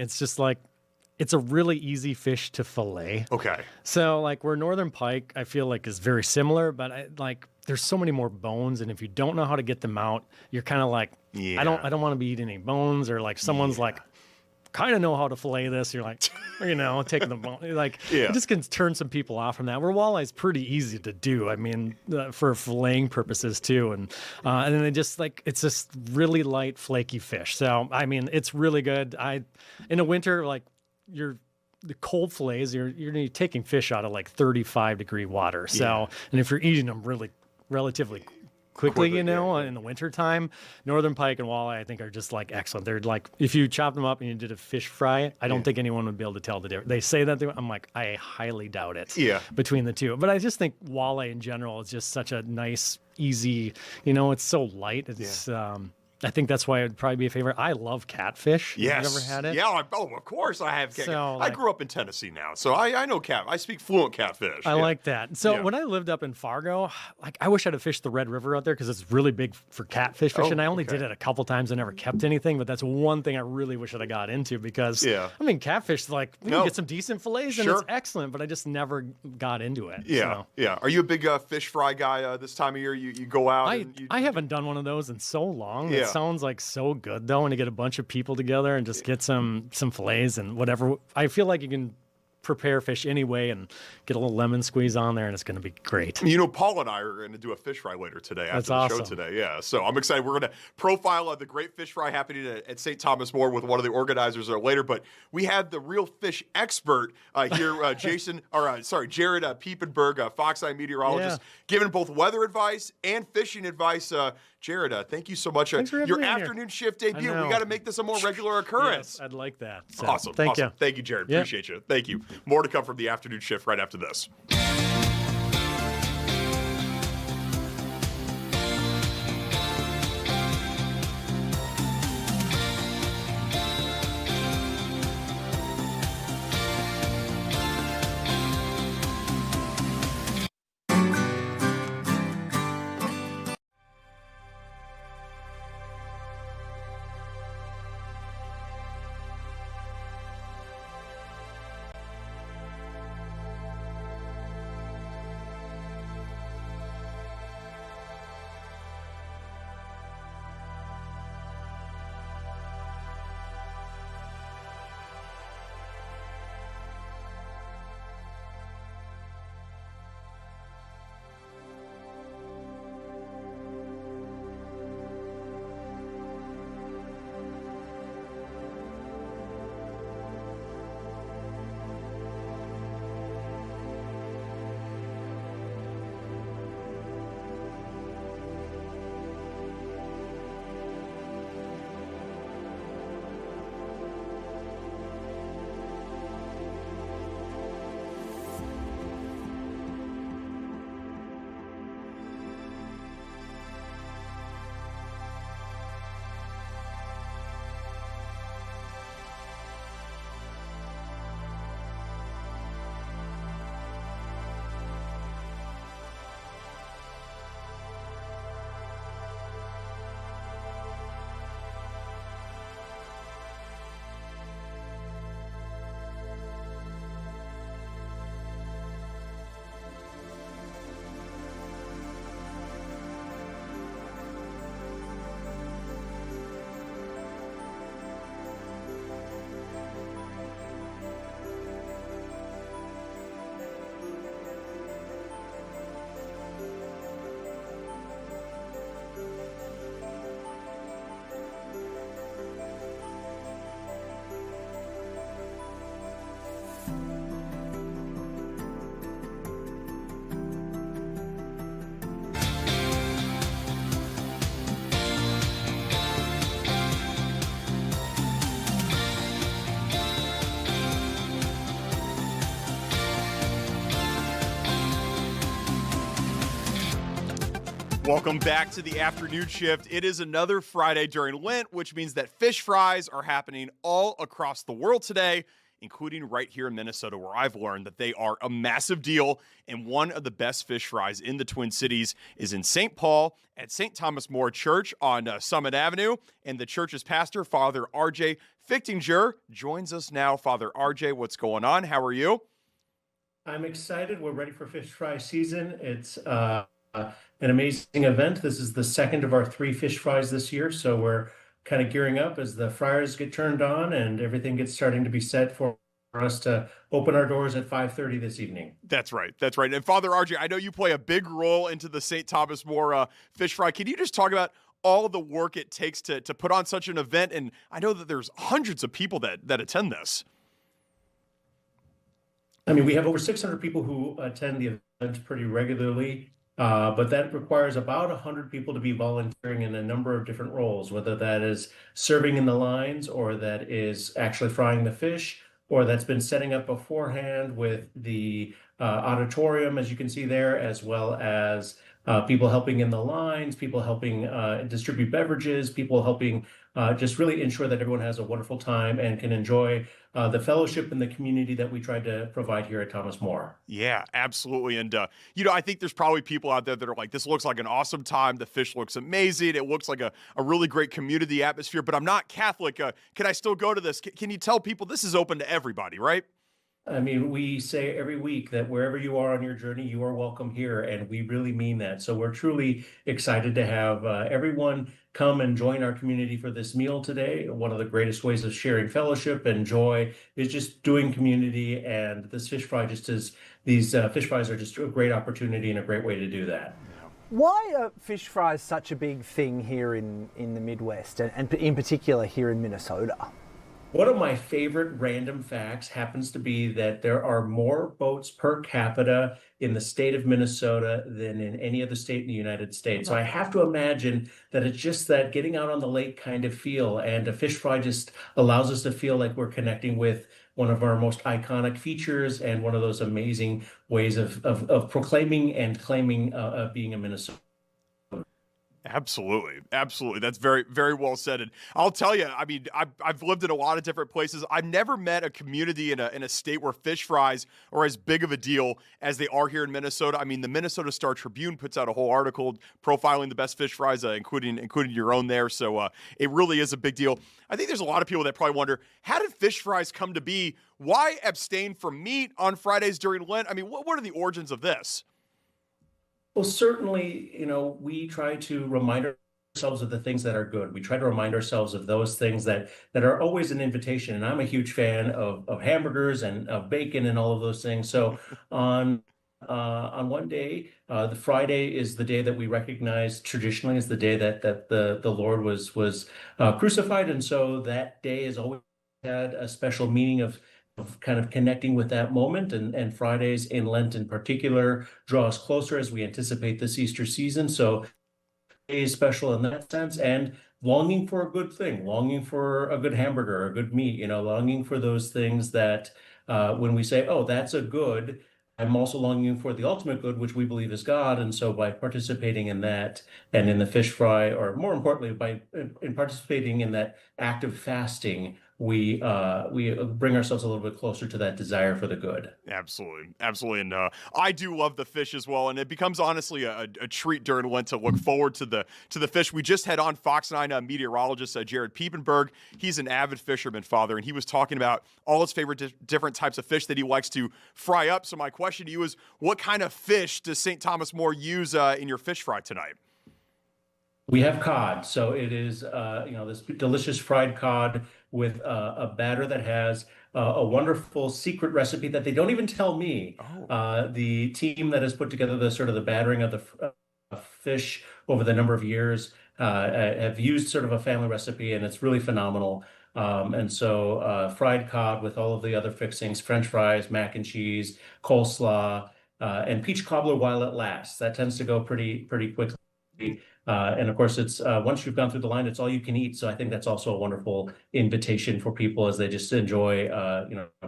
it's a really easy fish to fillet. Okay. So like where northern pike I feel like is very similar, but there's so many more bones, and if you don't know how to get them out, you're kind of like, I don't want to be eating any bones, or like someone's like, kind of know how to fillet this. You're like, taking the bone. Like, it just can turn some people off from that. Where walleye is pretty easy to do. I mean, for filleting purposes too. And then it's just really light, flaky fish. So, I mean, it's really good. In the winter, like the cold fillets, you're taking fish out of like 35-degree water. So, and if you're eating them relatively quickly, in the wintertime, northern pike and walleye I think are just like excellent. They're like, if you chop them up and you did a fish fry, I don't think anyone would be able to tell the difference. They say that I'm like, I highly doubt it between the two. But I just think walleye in general is just such a nice, easy, it's so light. It's I think that's why it would probably be a favorite. I love catfish. Yes. Have you ever had it? Yeah, of course I have. I grew up in Tennessee now, so I know cat. I speak fluent catfish. I like that. So when I lived up in Fargo, like I wish I'd have fished the Red River out there because it's really big for catfish fishing. I only did it a couple times. I never kept anything, but that's one thing I really wish I got into because, I mean, catfish, like, you can get some decent fillets and it's excellent, but I just never got into it. Yeah, yeah. Are you a big fish fry guy this time of year? You go out? I haven't done one of those in so long. It sounds like so good, though, when you get a bunch of people together and just get some fillets and whatever. I feel like you can prepare fish anyway and get a little lemon squeeze on there, and it's going to be great. Paul and I are going to do a fish fry later today after the show today. Yeah, so I'm excited. We're going to profile the great fish fry happening at St. Thomas More with one of the organizers later. But we have the real fish expert here, Jared Piepenberg, Fox Eye meteorologist, giving both weather advice and fishing advice. Jared, thank you so much. Your afternoon shift debut. We got to make this a more regular occurrence. Yes, I'd like that. So, awesome. Thank you. Thank you, Jared. Appreciate you. Thank you. More to come from the afternoon shift right after this. Welcome back to the afternoon shift. It is another Friday during Lent, which means that fish fries are happening all across the world today, including right here in Minnesota, where I've learned that they are a massive deal. And one of the best fish fries in the Twin Cities is in St. Paul at St. Thomas More Church on Summit Avenue. And the church's pastor, Father R.J. Fichtinger, joins us now. Father R.J., what's going on? How are you? I'm excited. We're ready for fish fry season. It's an amazing event. This is the second of our 3 fish fries this year, so we're kind of gearing up as the fryers get turned on and everything gets starting to be set for us to open our doors at 5:30 this evening. That's right. That's right. And Father RJ, I know you play a big role into the St. Thomas More fish fry. Can you just talk about all the work it takes to put on such an event? And I know that there's hundreds of people that attend this. I mean, we have over 600 people who attend the event pretty regularly. But that requires about 100 people to be volunteering in a number of different roles, whether that is serving in the lines or that is actually frying the fish, or that's been setting up beforehand with the auditorium, as you can see there, as well as people helping in the lines, people helping distribute beverages, people helping just really ensure that everyone has a wonderful time and can enjoy the fellowship and the community that we tried to provide here at Thomas More. Yeah, absolutely. And, I think there's probably people out there that are like, this looks like an awesome time. The fish looks amazing. It looks like a really great community atmosphere, but I'm not Catholic. Can I still go to this? Can you tell people this is open to everybody, right? I mean, we say every week that wherever you are on your journey, you are welcome here, and we really mean that. So we're truly excited to have everyone come and join our community for this meal today. One of the greatest ways of sharing fellowship and joy is just doing community, and this fish fry these fish fries are just a great opportunity and a great way to do that. Why are fish fries such a big thing here in the Midwest, and in particular here in Minnesota? One of my favorite random facts happens to be that there are more boats per capita in the state of Minnesota than in any other state in the United States. So I have to imagine that it's just that getting out on the lake kind of feel, and a fish fry just allows us to feel like we're connecting with one of our most iconic features and one of those amazing ways of proclaiming and claiming being a Minnesota. Absolutely. Absolutely. That's very, very well said. And I'll tell you, I mean, I've lived in a lot of different places. I've never met a community in a state where fish fries are as big of a deal as they are here in Minnesota. I mean, the Minnesota Star Tribune puts out a whole article profiling the best fish fries, including your own there. So it really is a big deal. I think there's a lot of people that probably wonder, how did fish fries come to be? Why abstain from meat on Fridays during Lent? I mean, what are the origins of this? Well, certainly, we try to remind ourselves of the things that are good. We try to remind ourselves of those things that are always an invitation. And I'm a huge fan of hamburgers and of bacon and all of those things. So on one day, the Friday is the day that we recognize traditionally as the day that the Lord was crucified. And so that day has always had a special meaning of kind of connecting with that moment, and Fridays in Lent in particular draw us closer as we anticipate this Easter season. So it is special in that sense, and longing for a good thing, longing for a good hamburger, a good meat, longing for those things that when we say, oh, that's a good, I'm also longing for the ultimate good, which we believe is God. And so by participating in that and in the fish fry, or more importantly, in participating in that act of fasting, we bring ourselves a little bit closer to that desire for the good. Absolutely. Absolutely. And I do love the fish as well. And it becomes honestly a treat during Lent to look forward to the fish. We just had on Fox 9 meteorologist Jared Piepenberg. He's an avid fisherman, Father, and he was talking about all his favorite different types of fish that he likes to fry up. So my question to you is, what kind of fish does St. Thomas More use in your fish fry tonight? We have cod. So it is, this delicious fried cod with a batter that has a wonderful secret recipe that they don't even tell me. The team that has put together the battering of the fish over the number of years have used sort of a family recipe, and it's really phenomenal. And so fried cod with all of the other fixings, French fries, mac and cheese, coleslaw, and peach cobbler while it lasts. That tends to go pretty quickly. And of course, it's once you've gone through the line, it's all you can eat. So I think that's also a wonderful invitation for people as they just enjoy,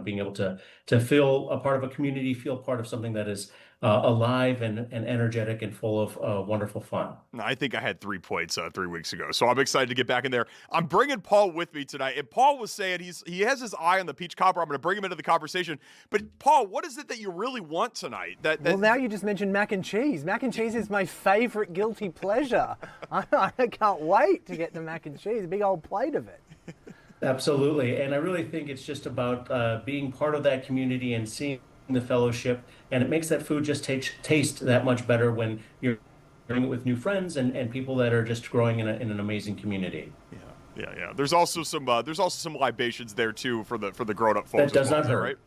being able to feel a part of a community, feel part of something that is alive and energetic and full of wonderful fun. I think I had 3 points 3 weeks ago, so I'm excited to get back in there. I'm bringing Paul with me tonight, and Paul was saying he has his eye on the peach cobbler. I'm going to bring him into the conversation. But Paul, what is it that you really want tonight? Well, now you just mentioned mac and cheese. Mac and cheese is my favorite guilty pleasure. I can't wait to get the mac and cheese, a big old plate of it. Absolutely, and I really think it's just about being part of that community and seeing the fellowship, and it makes that food just taste that much better when you're doing it with new friends and people that are just growing in an amazing community. Yeah. There's also some libations there too for the grown-up folks. That does not hurt. Right?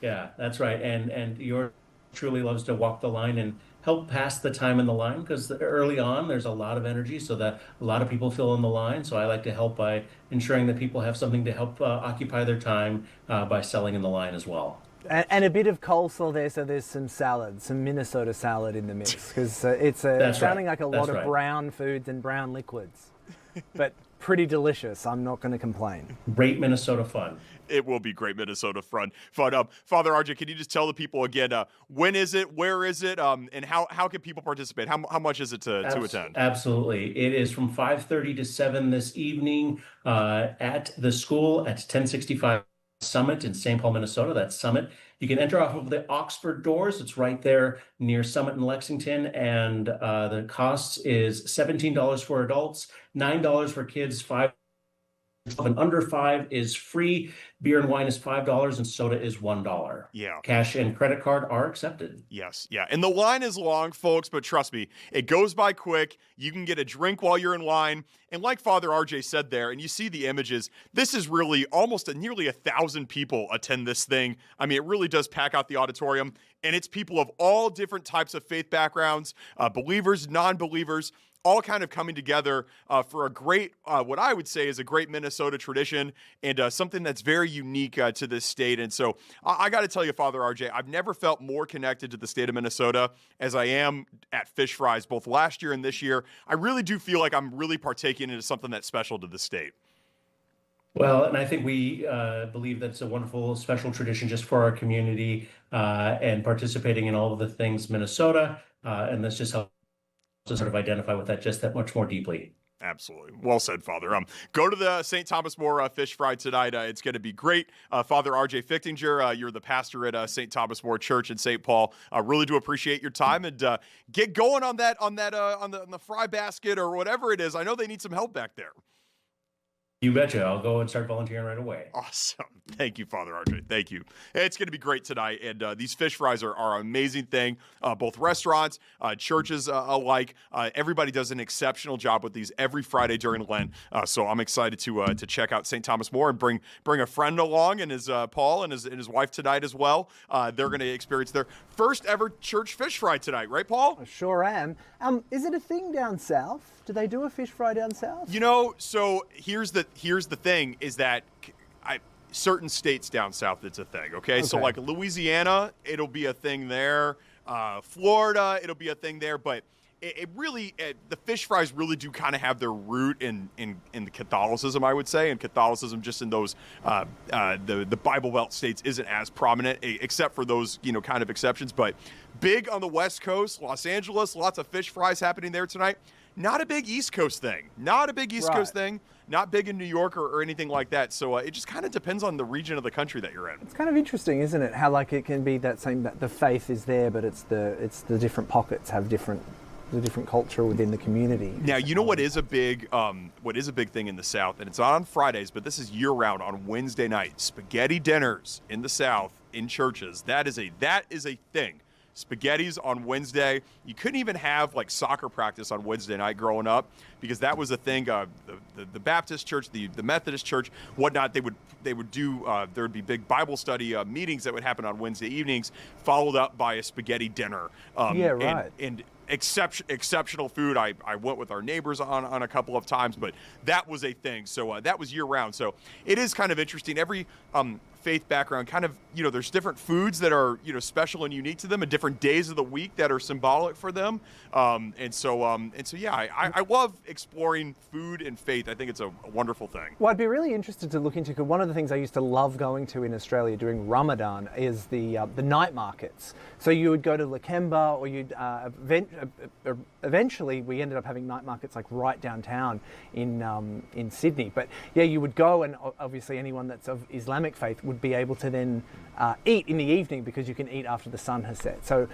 Yeah, that's right. And yours truly loves to walk the line and help pass the time in the line, because early on there's a lot of energy, so that a lot of people fill in the line. So I like to help by ensuring that people have something to help occupy their time by selling in the line as well. And a bit of coleslaw there, so there's some salad, some Minnesota salad in the mix, because it's sounding like a lot of brown foods and brown liquids, but pretty delicious. I'm not going to complain. Great Minnesota fun. It will be great Minnesota fun. Father RJ, can you just tell the people again, when is it, where is it, and how can people participate? How much is it to attend? Absolutely. It is from 5:30 to 7 this evening at the school at 1065 Summit in St. Paul, Minnesota. That's Summit. You can enter off of the Oxford doors. It's right there near Summit in Lexington. And the cost is $17 for adults, $9 for kids, $5 and under 5 is free. Beer and wine is $5 and soda is $1. Yeah. Cash and credit card are accepted. Yes. Yeah. And the line is long, folks, but trust me, it goes by quick. You can get a drink while you're in line. And like Father RJ said there, and you see the images, this is really nearly 1,000 people attend this thing. I mean, it really does pack out the auditorium, and it's people of all different types of faith backgrounds, believers, non-believers, all kind of coming together for a great, what I would say is a great Minnesota tradition, and something that's very unique to this state. And so I got to tell you, Father RJ, I've never felt more connected to the state of Minnesota as I am at Fish Fries, both last year and this year. I really do feel like I'm really partaking into something that's special to the state. Well, and I think we believe that's a wonderful, special tradition just for our community and participating in all of the things Minnesota, and this just helps to sort of identify with that just that much more deeply. Absolutely. Well said, Father. Go to the St. Thomas More Fish Fry tonight. It's going to be great. Father RJ Fichtinger, you're the pastor at St. Thomas More Church in St. Paul. Really do appreciate your time, and get going on the fry basket or whatever it is. I know they need some help back there. You betcha. I'll go and start volunteering right away. Awesome. Thank you, Father RJ. Thank you. It's going to be great tonight. And these fish fries are an amazing thing. Both restaurants, churches alike. Everybody does an exceptional job with these every Friday during Lent. So I'm excited to check out St. Thomas More and bring a friend along, and his Paul and his wife tonight as well. They're going to experience their first ever church fish fry tonight, right, Paul? I sure am. Is it a thing down south? Do they do a fish fry down south? You know, so here's the thing is that certain states down south, it's a thing, okay? So like Louisiana, it'll be a thing there. Florida, it'll be a thing there. But it really, the fish fries really do kind of have their root in the Catholicism, I would say. And Catholicism just in those, the Bible Belt states isn't as prominent, except for those, kind of exceptions. But big on the West Coast, Los Angeles, lots of fish fries happening there tonight. Not a big East Coast thing. Not big in New York or anything like that. So it just kind of depends on the region of the country that you're in. It's kind of interesting, isn't it? How it can be that same, that the faith is there, but it's the different pockets have the different culture within the community. Now, you know what is a big thing in the South, and it's not on Fridays, but this is year round on Wednesday night. Spaghetti dinners in the South in churches. That is a thing. Spaghettis on Wednesday. You couldn't even have like soccer practice on Wednesday night growing up because that was a thing. The Baptist church, the Methodist church, whatnot. They would do. There would be big Bible study meetings that would happen on Wednesday evenings, followed up by a spaghetti dinner. And exceptional food. I went with our neighbors on a couple of times, but that was a thing. So that was year round. So it is kind of interesting. Every faith background, kind of, there's different foods that are, special and unique to them, and different days of the week that are symbolic for them. And so I love exploring food and faith. I think it's a wonderful thing. Well, I'd be really interested to look into, because one of the things I used to love going to in Australia during Ramadan is the night markets. So you would go to Lakemba, or you'd eventually we ended up having night markets like right downtown in Sydney. But yeah, you would go, and obviously anyone that's of Islamic faith would be able to then eat in the evening, because you can eat after the sun has set. So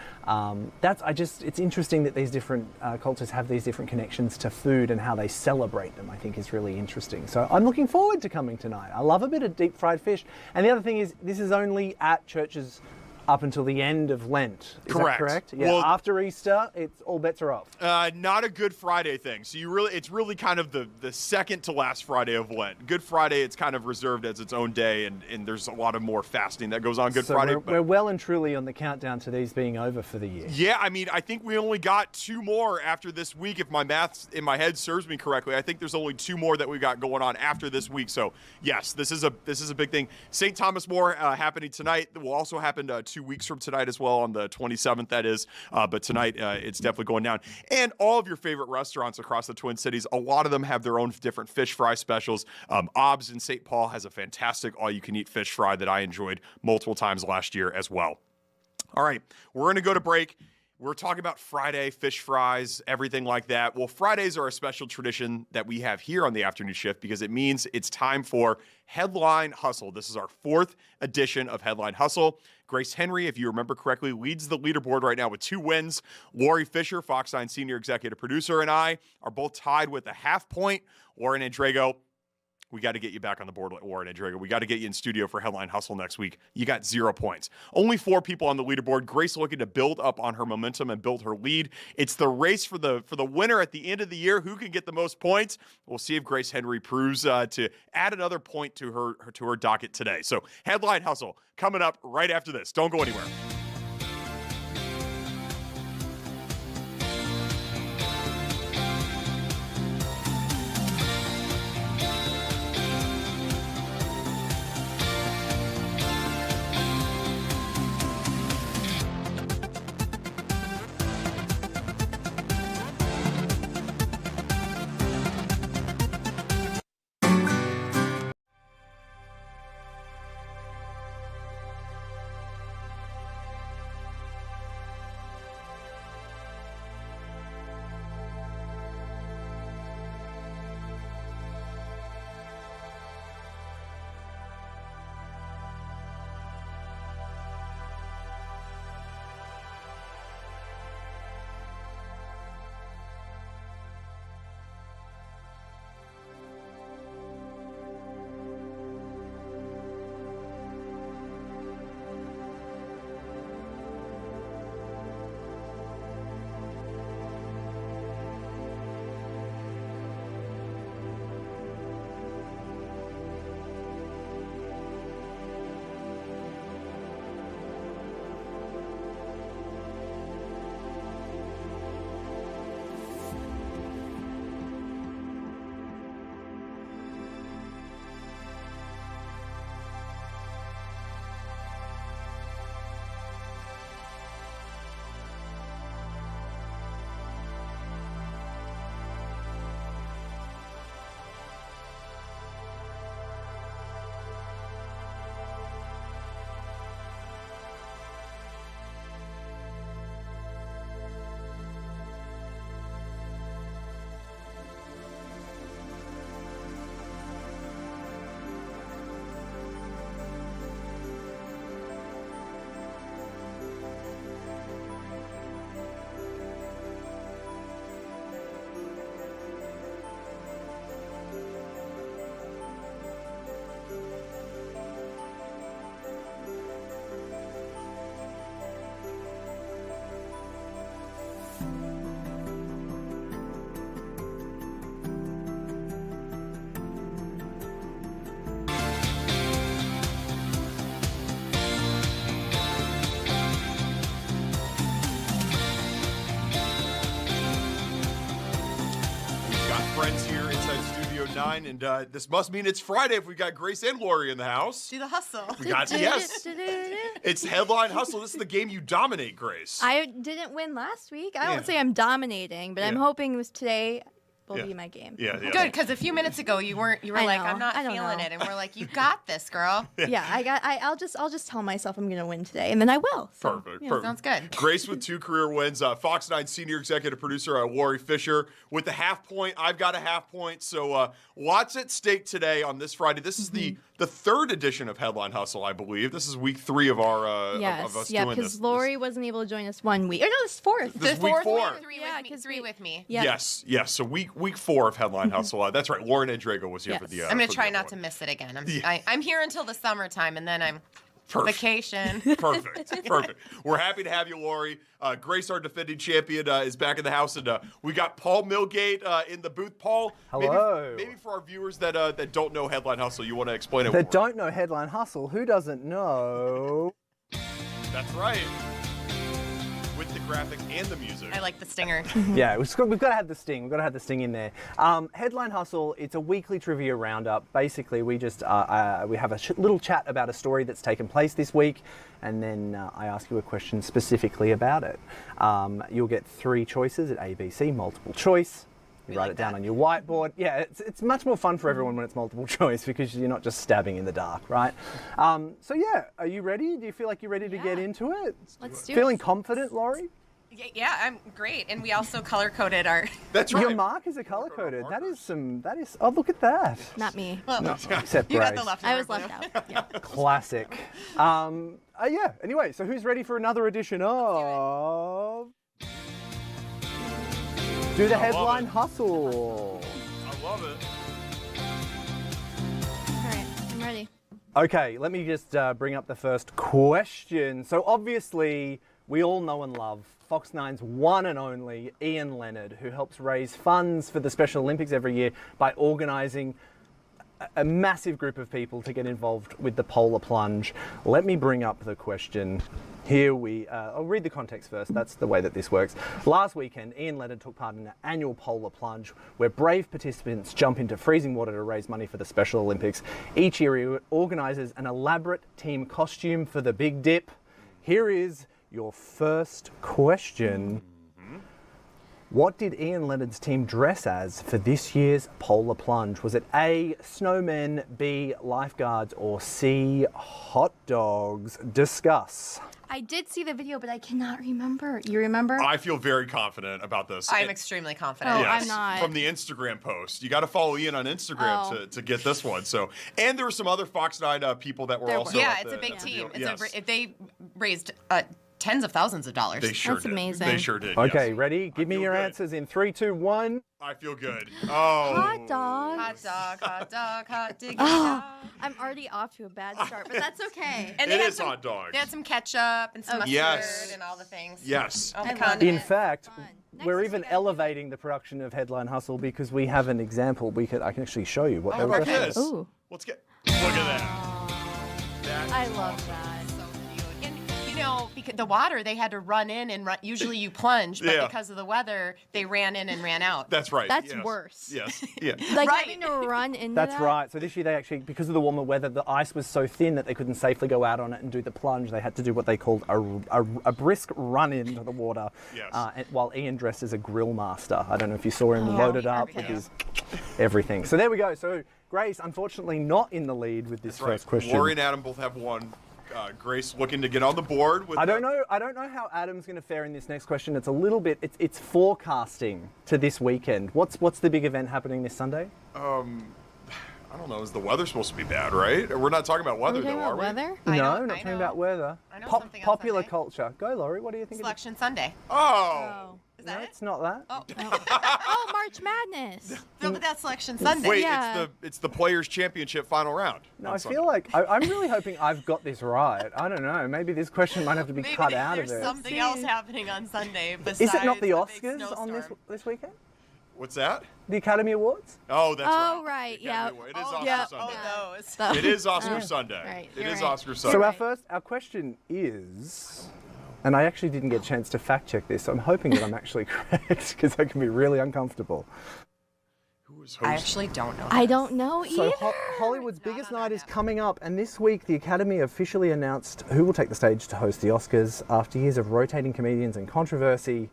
it's interesting that these different cultures have these different connections to food and how they celebrate them. I think is really interesting. So I'm looking forward to coming tonight. I love a bit of deep fried fish. And the other thing is, this is only at churches up until the end of Lent. Is that correct? Yeah. Well, after Easter, it's all bets are off. Not a Good Friday thing. So it's really kind of the second to last Friday of Lent. Good Friday, it's kind of reserved as its own day, and there's a lot of more fasting that goes on Good Friday. We're well and truly on the countdown to these being over for the year. Yeah, I mean, I think we only got 2 more after this week, if my math in my head serves me correctly. I think there's only 2 more that we got going on after this week. So yes, this is a big thing. St. Thomas More happening tonight. It will also happen 2 weeks from tonight as well, on the 27th, that is. But tonight, it's definitely going down. And all of your favorite restaurants across the Twin Cities, a lot of them have their own different fish fry specials. Ob's in St. Paul has a fantastic all-you-can-eat fish fry that I enjoyed multiple times last year as well. All right, we're going to go to break. We're talking about Friday, fish fries, everything like that. Well, Fridays are a special tradition that we have here on the afternoon shift, because it means it's time for Headline Hustle. This is our 4th edition of Headline Hustle. Grace Henry, if you remember correctly, leads the leaderboard right now with 2 wins. Lori Fisher, Fox 9 senior executive producer, and I are both tied with a half point. Lauren Andrego, we got to get you back on the board, Warren Andrego. We got to get you in studio for Headline Hustle next week. You got 0 points. Only 4 people on the leaderboard. Grace looking to build up on her momentum and build her lead. It's the race for the winner at the end of the year. Who can get the most points? We'll see if Grace Henry proves to add another point to her docket today. So Headline Hustle coming up right after this. Don't go anywhere. 9, and this must mean it's Friday if we got Grace and Lori in the house. Do the hustle. We got yes. It's Headline Hustle. This is the game you dominate, Grace. I didn't win last week. I don't say I'm dominating, but I'm hoping with today will be my game. Yeah. Good, because a few minutes ago you were like, I'm not feeling it, and we're like, you got this, girl. I'll just tell myself I'm gonna win today, and then I will. So, Perfect. Sounds good. Grace with 2 career wins. Fox 9 senior executive producer Lori Fisher with the half point. I've got a half point. So lots at stake today on this Friday. This is the 3rd edition of Headline Hustle, I believe. This is week 3 of our of us doing this. because Lori wasn't able to join us 1 week. Or no, it's 4th. This is week 4. Three with me. Yes. So week 4 of Headline Hustle. That's right. Lauren Andrego was here for the. I'm gonna try not to miss it again. I'm here until the summertime, and then I'm vacation. Perfect. We're happy to have you, Lori. Grace, our defending champion, is back in the house, and we got Paul Milgate in the booth. Paul, hello. Maybe for our viewers that don't know Headline Hustle, you want to explain it. That don't know Headline Hustle. Who doesn't know? That's right. With the graphic and the music. I like the stinger. Yeah, we've got to have the sting. We've got to have the sting in there. Headline Hustle, it's a weekly trivia roundup. Basically, we just we have a little chat about a story that's taken place this week, and then I ask you a question specifically about it. You'll get 3 choices at ABC, multiple choice. You write it down on your whiteboard. Yeah, it's much more fun for everyone when it's multiple choice because you're not just stabbing in the dark, right? So yeah, are you ready? Do you feel like you're ready to get into it? Let's do it. Feeling confident, Laurie? Yeah, I'm great. And we also color-coded our... That's right. Your mark is color-coded. That is, oh, look at that. Not me. Well, No, except you Grace. got the left. I was left out. Yeah. Classic. Yeah, anyway, so who's ready for another edition of... Do the Headline Hustle. I love it. All right, I'm ready. Okay, let me just bring up the first question. So obviously, we all know and love Fox 9's one and only Ian Leonard, who helps raise funds for the Special Olympics every year by organising a massive group of people to get involved with the polar plunge. Let me bring up the question. Here I'll read the context first. That's the way that this works. Last weekend, Ian Leonard took part in an annual polar plunge where brave participants jump into freezing water to raise money for the Special Olympics. Each year, he organises an elaborate team costume for the Big Dip. Here is your first question. What did Ian Leonard's team dress as for this year's polar plunge? Was it A, snowmen, B, lifeguards, or C, hot dogs? Discuss. I did see the video, but I cannot remember. You remember? I feel very confident about this. I'm extremely confident. Oh, Yes, I'm not. From the Instagram post. You got to follow Ian on Instagram to get this one. So, and there were some other Fox 9 people that were also. Yeah, at it's a big team. Yes. They raised tens of thousands of dollars. They sure That's did. amazing. They sure did. Okay, yes. ready? Give me your answers in 3, 2, 1. I feel good. Oh. Hot dog. Hot dog, hot diggity Oh, dog. I'm already off to a bad start, but that's okay. And It had is hot dog. They had some ketchup and some mustard Yes. and all the things. Yes. All the I love condiments. In fact, Next we're week even I gotta elevating the production of Headline Hustle because we have an example. I can actually show you what Oh, they look were. at this. Ooh. Look at that. I love that. You know, because the water, they had to run in and run. Usually you plunge, but Yeah. because of the weather, they ran in and ran out. That's right. That's yes. worse. Yes. Yeah. Like Right. having to run into That's that. right. So this year they actually, because of the warmer weather, the ice was so thin that they couldn't safely go out on it and do the plunge. They had to do what they called a brisk run into the water. Yes. While Ian dressed as a grill master. I don't know if you saw him loaded up with his everything. So there we go. So Grace, unfortunately, not in the lead with this first question. Lori and Adam both have one. Grace looking to get on the board. With I don't know how Adam's going to fare in this next question. It's a little bit. It's forecasting to this weekend. What's the big event happening this Sunday? I don't know. Is the weather supposed to be bad? Right? We're not talking about weather, though, are we? Weather? I No, know, not I talking know. about weather. I know something on Popular Sunday. culture. Go, Laurie. What do you think? Selection Sunday. Oh. Is No, that it? it's not that. Oh, Oh, March Madness. no, but that's Selection Sunday. Wait, Yeah. it's the Players Championship final round. No, on I Sunday. feel like I'm really hoping I've got this right. I don't know. Maybe this question might have to be Maybe cut out of there's it. something else happening on Sunday besides Is it not the big Oscars on snowstorm. this weekend? What's that? The Academy Awards? Oh, that's right. Oh, right. The Yeah. Academy Award. It is Oh, Oscar yeah. Sunday. Oh, those. So- It is Oscar Sunday. Right, It you're is right. Oscar Sunday. So our question is, and I actually didn't get a chance to fact check this, so I'm hoping that I'm actually correct because I can be really uncomfortable. is I hosting? actually don't know. I don't know So either. Hollywood's biggest night is coming up, and this week the Academy officially announced who will take the stage to host the Oscars. After years of rotating comedians and controversy,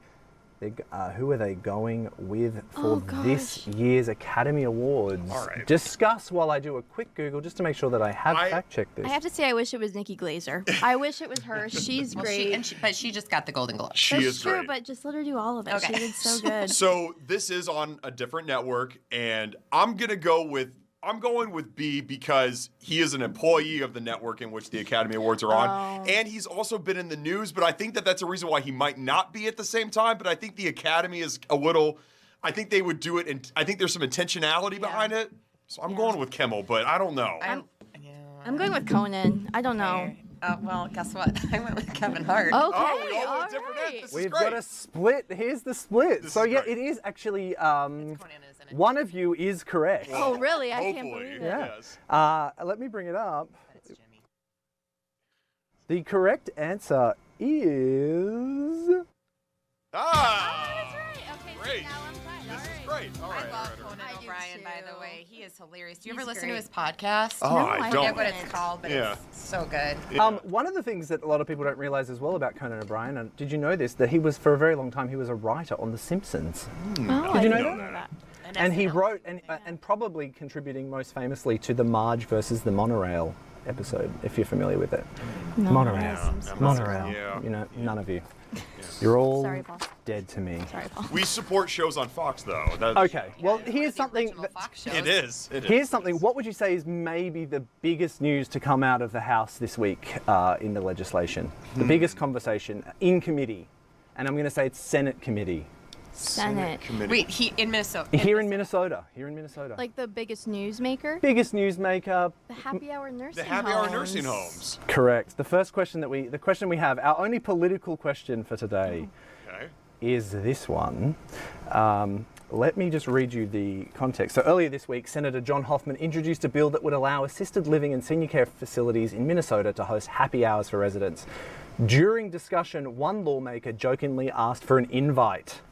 who are they going with for this year's Academy Awards? All right. Discuss while I do a quick Google just to make sure that I have fact-checked this. I have to say, I wish it was Nikki Glaser. I wish it was her. She's great. But she just got the Golden Globe. That's true, but just let her do all of it. Okay. She did so good. So this is on a different network, and I'm going with B because he is an employee of the network in which the Academy Awards are on. And he's also been in the news, but I think that's a reason why he might not be at the same time. But I think the Academy is I think they would do it, and I think there's some intentionality behind it. So I'm going with Kimmel, but I don't know. I'm going with Conan. I don't know. Well, guess what? I went with Kevin Hart. Okay, Oh, we all went different ends. This is We've great. got a split. Here's the split. So yeah, it is actually one of you is correct. Oh, really? I can't Hopefully. believe it. Yeah. Let me bring it up. The correct answer is. Ah! Okay, Great. so now I'm fine. This is great. All right. I love Conan O'Brien, by the way. He is hilarious. Do you ever listen to his podcast? Oh, No, I I don't. forget what it's called, but it's so good. One of the things that a lot of people don't realize as well about Conan O'Brien, and did you know this, that he was for a very long time he was a writer on The Simpsons. Oh, Did you I know didn't that? that. And he wrote and probably contributing most famously to the Marge versus the Monorail episode, if you're familiar with it. No. Monorail. Monorail. Yeah. You know, none of you. You're all Sorry, Paul. dead to me. Sorry, Paul. We support shows on Fox, though. Okay. Well, here's something. It is. Here's something. What would you say is maybe the biggest news to come out of the House this week in the legislation? The biggest conversation in committee, and I'm going to say it's Senate committee. Senate. Wait, in Minnesota. Here in Minnesota. Like the biggest newsmaker? Biggest newsmaker. The happy hour nursing The happy hour nursing homes. Correct. The first question the question we have, our only political question for today, is this one. Let me just read you the context. So earlier this week, Senator John Hoffman introduced a bill that would allow assisted living and senior care facilities in Minnesota to host happy hours for residents. During discussion, one lawmaker jokingly asked for an invite.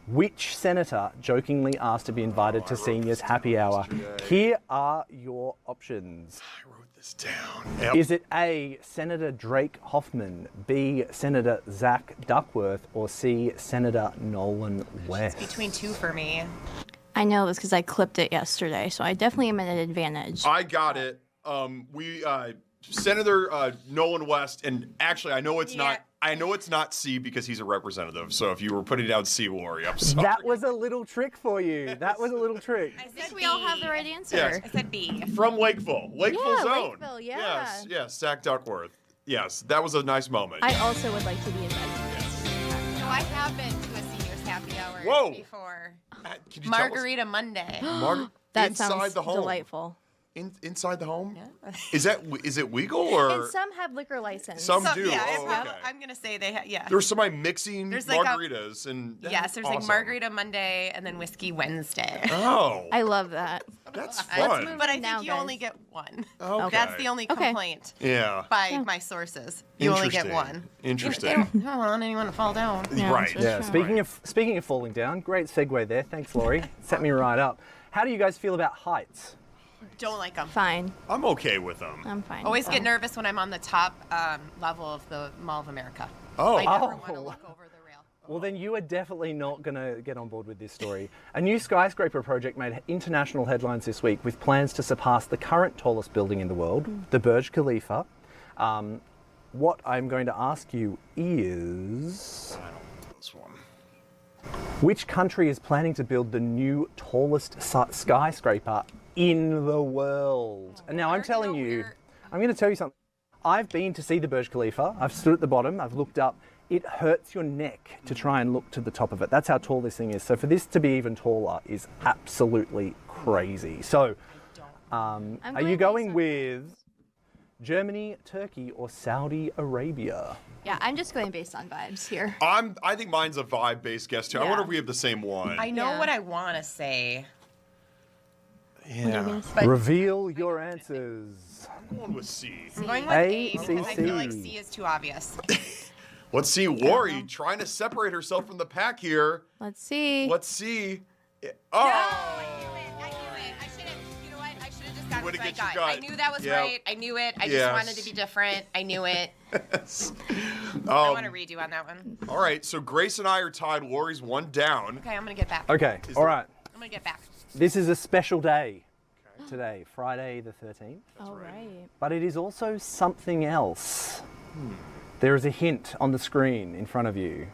Which senator jokingly asked to be invited to seniors' happy hour? Here are your options. I wrote this down. Yep. Is it A, Senator Drake Hoffman, B, Senator Zach Duckworth, or C, Senator Nolan West? It's between two for me. I know this because I clipped it yesterday, so I definitely am at an advantage. I got it. Senator Nolan West, and actually, I know it's not. I know it's not C because he's a representative. So if you were putting down C, Lori, I'm sorry. That was a little trick for you. That was a little trick. I think we all have the right answer. Yes. I said B. From Lakeville Zone. Lakeville, yeah. Yes, Zach Duckworth. Yes, that was a nice moment. I also would like to be invited. No, I have been to a seniors happy hour before. Can you tell us- Margarita Monday. That inside sounds the home. delightful. Inside the home? Yeah. Is it legal or? And some have liquor license. Some do. Yeah, Oh, okay. I'm gonna say they have. Yeah. There's somebody mixing There's like margaritas and yes, there's like awesome. Margarita Monday and then Whiskey Wednesday. Oh, I love that. that's Let's fun. But I think now, you guys. only get one. Okay. That's the only complaint Yeah. by my sources. You only get one. Interesting. I don't want anyone to fall down. Right. Yeah. Speaking of falling down, great segue there. Thanks, Lori. Set me right up. How do you guys feel about heights? Don't like them. Fine. I'm okay with them. I'm fine. Always with get them. nervous when I'm on the top level of the Mall of America. Oh. I never want to look over the rail. Well, then you are definitely not going to get on board with this story. A new skyscraper project made international headlines this week with plans to surpass the current tallest building in the world, the Burj Khalifa. What I'm going to ask you is... I don't know this one. Which country is planning to build the new tallest skyscraper in the world? And now I'm telling you, I'm going to tell you something. I've been to see the Burj Khalifa. I've stood at the bottom. I've looked up. It hurts your neck to try and look to the top of it. That's how tall this thing is. So for this to be even taller is absolutely crazy. So are you going with Germany, Turkey, or Saudi Arabia? Yeah, I'm just going based on vibes here. I think mine's a vibe-based guess too. I Yeah. wonder if we have the same one. I know Yeah. what I want to say. Yeah. Reveal your answers. I'm going with C. I'm going with A because I feel like ACC. C is too obvious. Let's see, Lori trying to separate herself from the pack here. Let's see. Let's see. Oh! way to my get your gut. gut. I knew that was Yep. right. I knew it. I Yes. just wanted to be different. I knew it. I want to read you on that one. All right, so Grace and I are tied. Lori's one down. Okay, I'm going to get back. Okay, all right. I'm going to get back. This is a special day today, Friday the 13th. All right. But it is also something else. There is a hint on the screen in front of you.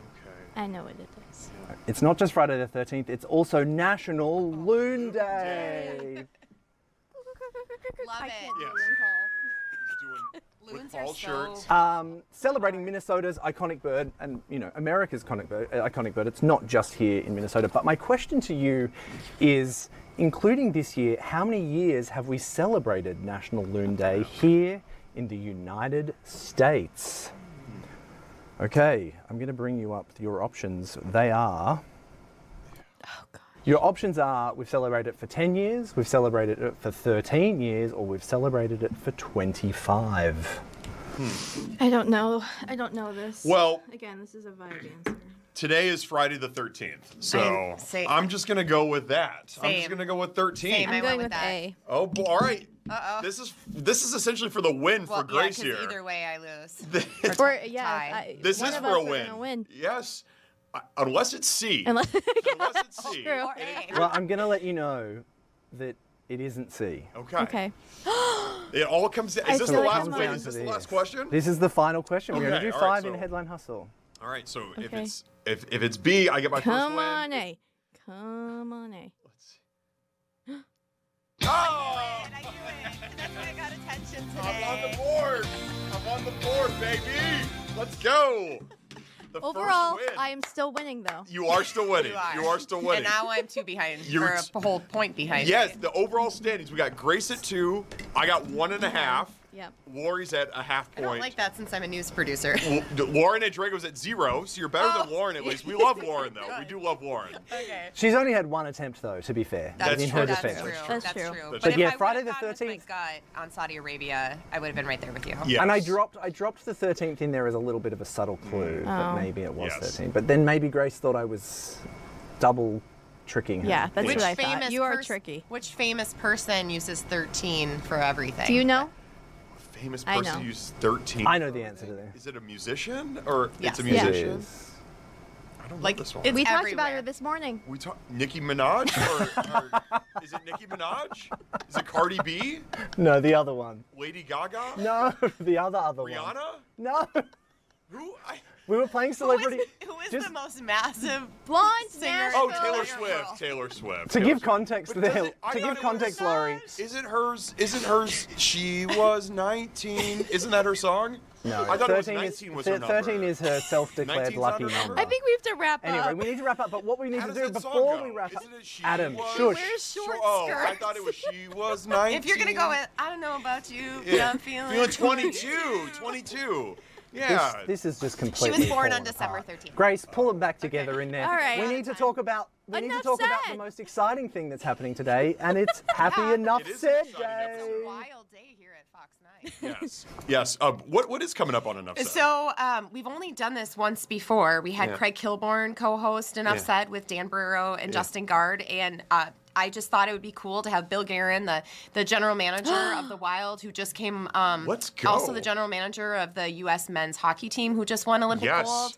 I know what it is. It's not just Friday the 13th, it's also National Loon Day. Love I it. can't do Yes. a loon call. With Loons Paul are so... shirts. Celebrating Minnesota's iconic bird and, America's iconic bird. It's not just here in Minnesota. But my question to you is, including this year, how many years have we celebrated National Loon Day here in the United States? Okay, I'm going to bring you up your options. They are... Oh, God. Your options are, we've celebrated it for 10 years, we've celebrated it for 13 years, or we've celebrated it for 25. I don't know. I don't know this. Well- Again, this is a vibe answer. Today is Friday the 13th, so Same. I'm just going to go with that. I'm Same. just going to go with 13. Same. I I'm went going with with that. A. Oh, boy. All right. Uh-oh. This is essentially for the win Well, for Grace yeah, 'cause here. either way I lose. Or, yeah, Tie. This one is of for us a are win. gonna win. Yes. Unless it's C. Unless, Unless it's C. True. Or A. Well, I'm going to let you know that it isn't C. Okay. Okay. It all comes down. I Is this feel the like last I'm wait, on. Is this the last question? This is the final question. We're going Okay, to do all right, 5 in so- Headline Hustle. All right. So if Okay. it's if it's B, I get my Come first on, win. A. Come on, A. Let's see. Oh! I knew it. That's why I got attention I'm on the today. board. I'm on the board, baby. Let's go. The Overall, first win. I am still winning, though. You are still winning. You are still winning. And now I'm 2 behind. You're Or a whole point behind. Yes, right? the overall standings. We got Grace at 2. I got 1.5. Yep. Lori's at a half I point. don't like that since I'm a news producer. Lauren and Drago's at 0, so you're better than Lauren at least. We love Lauren though. We do love Lauren. Okay. She's only had one attempt, though, to be fair. That's in true. her That's defense. true. That's That's true. true. But But yeah, if I Friday would've the gone with my 13th. gut on Saudi Arabia, I would have been right there with you. Yes. And I dropped the 13th in there as a little bit of a subtle clue that Oh. maybe it was Yes. 13. But then maybe Grace thought I was double tricking her. Yeah, that's Which what I famous thought. You are tricky. Which famous person uses 13 for everything? Do you know? Famous I person know. used 13. I know the answer to this. Is it a musician or Yes. it's a Yeah. musician? It is. I don't know Like, this one. it's We talked about everywhere. her this morning. We talk Nicki Minaj or is it Nicki Minaj? Is it Cardi B? No, the other one. Lady Gaga? No, the other Rihanna? one. No. Who? We were playing celebrity. Who is just- the most massive Blonde singer? Oh, Nashville. Taylor Girl. Swift. Taylor Swift. To Taylor give Swift. context, But to does it- I thought give it was- context, Laurie. Isn't hers? She was 19. Isn't that her song? No, I thought it was 13 19 was her number. 13 is her self-declared 19's lucky not her number. I think we have to wrap Anyway, up. we need to wrap up. But what we need How to does do that song before go? we wrap up, Isn't it she Adam, was- shush. Wears short Oh, I skirts. thought it was she was 19. If you're gonna go with, I don't know about you, but Yeah. I'm feeling, Feeling 22. 22. Yeah. This is just She completely. was born on fallen December apart. 13th. Grace, pull them back together in there. All right. We need to talk about. We need to Enough talk about said. the most exciting thing that's happening today, and it's Happy Enough It is an Said exciting Day. episode. Wild day here at Fox 9. Yes. Yes. What is coming up on Enough Said? So we've only done this once before. We had Yeah. Craig Kilborn co-host Enough Yeah. Said with Dan Barrero and Justin Gard, and I just thought it would be cool to have Bill Guerin, the general manager of the Wild, who just came. Let's go. Also the general manager of the U.S. men's hockey team, who just won Olympic Yes. gold.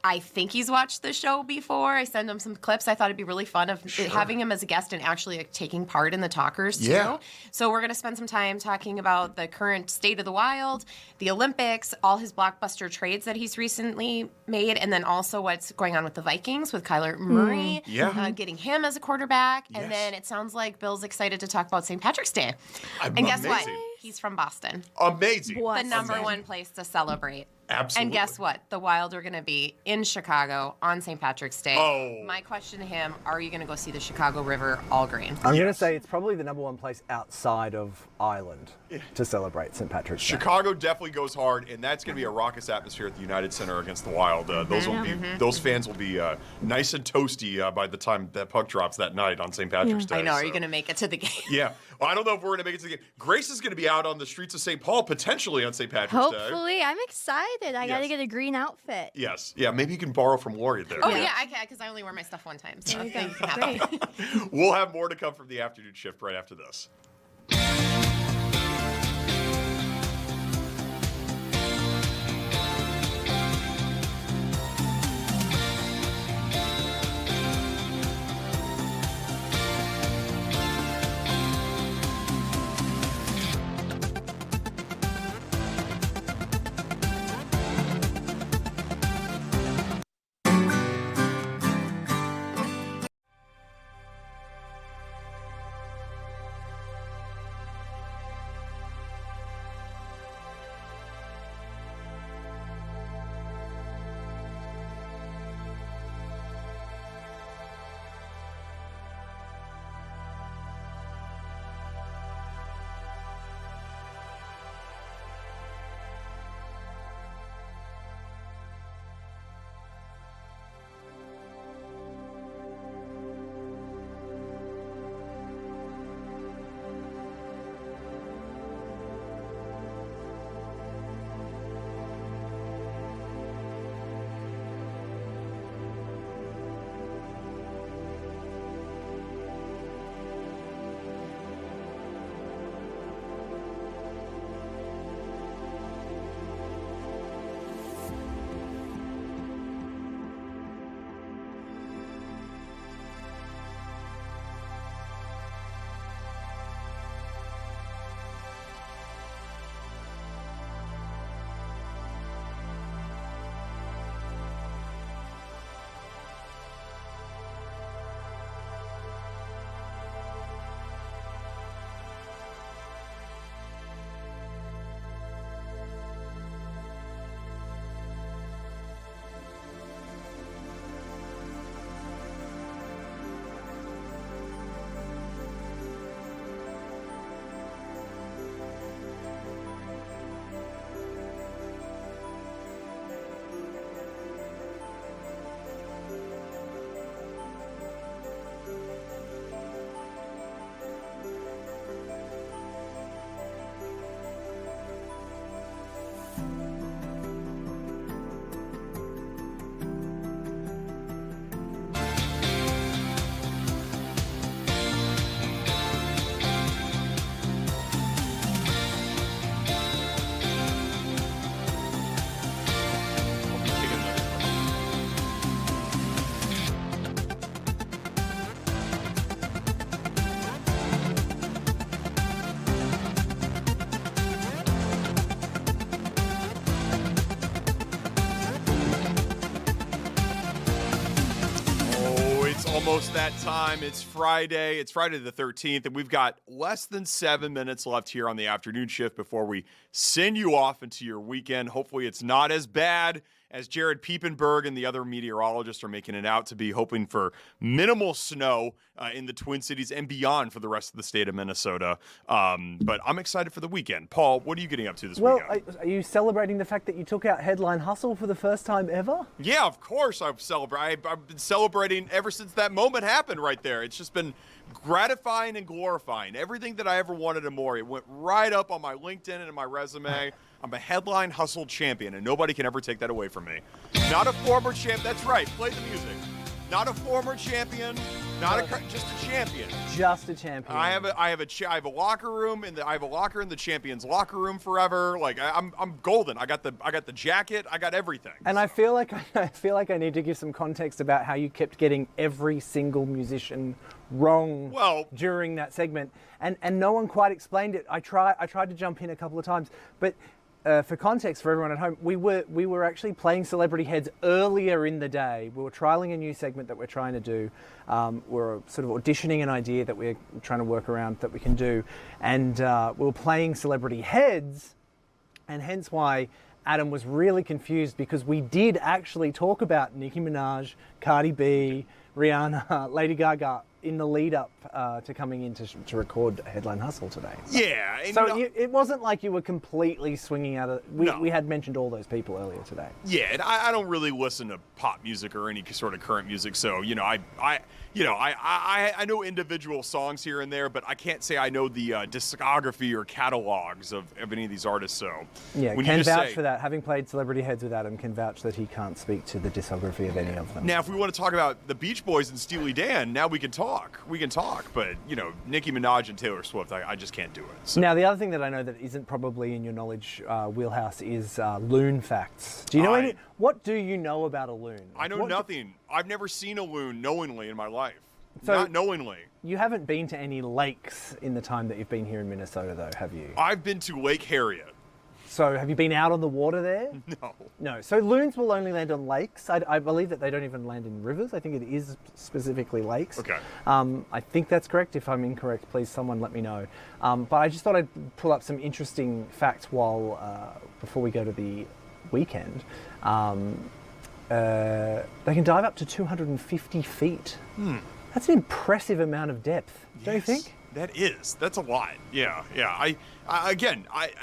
I think he's watched the show before. I sent him some clips. I thought it'd be really fun of having him as a guest and actually taking part in the talkers too. Yeah. So we're going to spend some time talking about the current state of the Wild, the Olympics, all his blockbuster trades that he's recently made, and then also what's going on with the Vikings with Kyler Murray, Yeah. getting him as a quarterback. Yes. And then it sounds like Bill's excited to talk about St. Patrick's Day. I'm And guess what? amazing. He's from Boston, Amazing. What? the number one place to celebrate. Absolutely. And guess what? The Wild are going to be in Chicago on St. Patrick's Day. Oh. My question to him, are you going to go see the Chicago River all green? I'm going to say it's probably the number one place outside of Ireland to celebrate St. Patrick's Day. Chicago definitely goes hard, and that's going to be a raucous atmosphere at the United Center against the Wild. Those fans will be nice and toasty by the time that puck drops that night on St. Patrick's Day. I know. Are so- you going to make it to the game? Yeah. Well, I don't know if we're going to make it to the game. Grace is going to be out on the streets of St. Paul potentially on St. Patrick's Day. Hopefully, I'm excited. I got to Yes. get a green outfit. Yes. Yeah. Maybe you can borrow from Lori there. Oh, yeah, I can, because I only wear my stuff one time. So I think you can have it. Great. We'll have more to come from the afternoon shift right after this. almost that time. It's Friday. It's Friday the 13th, and we've got less than 7 minutes left here on the afternoon shift before we send you off into your weekend. Hopefully it's not as bad as Jared Piepenberg and the other meteorologists are making it out to be, hoping for minimal snow in the Twin Cities and beyond for the rest of the state of Minnesota. But I'm excited for the weekend. Paul, what are you getting up to this weekend? Well, are you celebrating the fact that you took out Headline Hustle for the first time ever? Yeah, of course I've been celebrating ever since that moment happened right there. It's just been gratifying and glorifying. Everything that I ever wanted and more. It went right up on my LinkedIn and my resume. I'm a Headline Hustle champion, and nobody can ever take that away from me. Not a former champ. That's right. Play the music. Not a former champion. Just a champion. Just a champion. I have a locker room I have a locker in the champion's locker room forever. Like I'm golden. I got the jacket. I got everything. And I feel like I need to give some context about how you kept getting every single musician wrong during that segment, and no one quite explained it. I tried to jump in a couple of times, but. For context for everyone at home, we were actually playing Celebrity Heads earlier in the day. We were trialing a new segment that we're trying to do. We're sort of auditioning an idea that we're trying to work around that we can do. And we were playing Celebrity Heads, and hence why Adam was really confused, because we did actually talk about Nicki Minaj, Cardi B, Rihanna, Lady Gaga in the lead up to coming in to record Headline Hustle today. Yeah. So it wasn't like you were completely swinging out of... We had mentioned all those people earlier today. Yeah, and I don't really listen to pop music or any sort of current music, so I know individual songs here and there, but I can't say I know the discography or catalogs of any of these artists. So yeah, can vouch for that. Having played Celebrity Heads with Adam, can vouch that he can't speak to the discography of any of them. Now, if we want to talk about the Beach Boys and Steely Dan, now we can talk. But Nicki Minaj and Taylor Swift, I just can't do it. So. Now, the other thing that I know that isn't probably in your knowledge wheelhouse is loon facts. Do you know what do you know about a loon? I know nothing. I've never seen a loon knowingly in my life. So not knowingly. You haven't been to any lakes in the time that you've been here in Minnesota, though, have you? I've been to Lake Harriet. So have you been out on the water there? No. No. So loons will only land on lakes. I believe that they don't even land in rivers. I think it is specifically lakes. Okay. I think that's correct. If I'm incorrect, please someone let me know. But I just thought I'd pull up some interesting facts before we go to the weekend. They can dive up to 250 feet. That's an impressive amount of depth, don't you think? That's a lot. Yeah.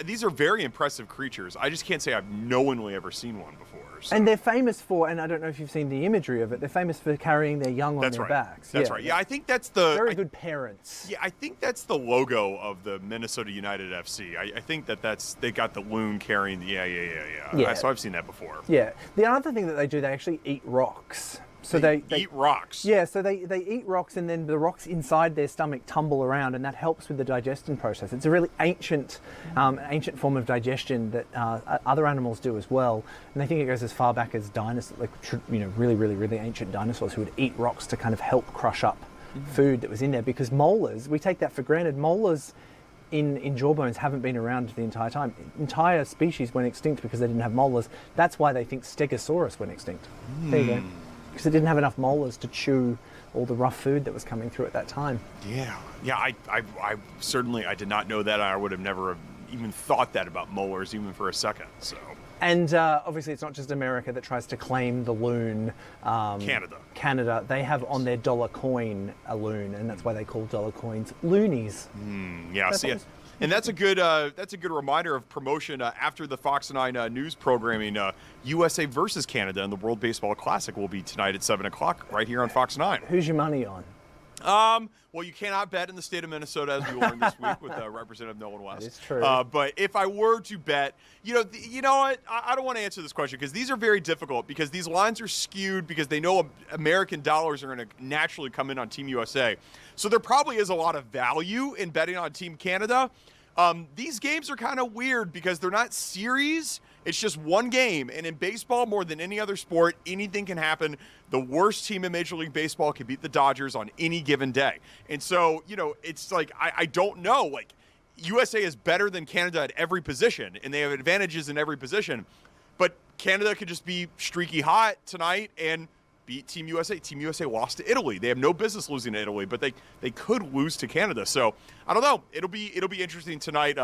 These are very impressive creatures. I just can't say I've knowingly ever seen one before. So. And they're famous for, and I don't know if you've seen the imagery of it, they're famous for carrying their young on their backs. That's right. Yeah, I think that's the... Very good parents. Yeah, I think that's the logo of the Minnesota United FC. I think they got the loon carrying the... Yeah. So I've seen that before. Yeah. The other thing that they do, they actually eat rocks. So they eat rocks. Yeah, so they eat rocks, and then the rocks inside their stomach tumble around, and that helps with the digestion process. It's a really ancient form of digestion that other animals do as well. And they think it goes as far back as dinosaurs, really, really, really ancient dinosaurs who would eat rocks to kind of help crush up food that was in there. Because molars, we take that for granted. Molars in jawbones haven't been around the entire time. Entire species went extinct because they didn't have molars. That's why they think Stegosaurus went extinct. There you go. Because it didn't have enough molars to chew all the rough food that was coming through at that time. Yeah. I certainly did not know that. I would have never even thought that about molars even for a second. So. And obviously, it's not just America that tries to claim the loon. Canada, they have on their dollar coin a loon, and that's why they call dollar coins loonies. And that's a good reminder of promotion after the Fox 9 news programming. USA versus Canada in the World Baseball Classic will be tonight at 7 o'clock right here on Fox 9. Who's your money on? Well, you cannot bet in the state of Minnesota, as we learned this week with Representative Nolan West. It's true. But if I were to bet, you know what? I don't want to answer this question because these are very difficult because these lines are skewed because they know American dollars are going to naturally come in on Team USA. So there probably is a lot of value in betting on Team Canada. These games are kind of weird because they're not series. It's just one game. And in baseball, more than any other sport, anything can happen. The worst team in Major League Baseball can beat the Dodgers on any given day. And so, it's like, I don't know. Like, USA is better than Canada at every position, and they have advantages in every position. But Canada could just be streaky hot tonight, and beat Team USA. Team USA lost to Italy. They have no business losing to Italy, but they could lose to Canada. So I don't know. It'll be interesting tonight.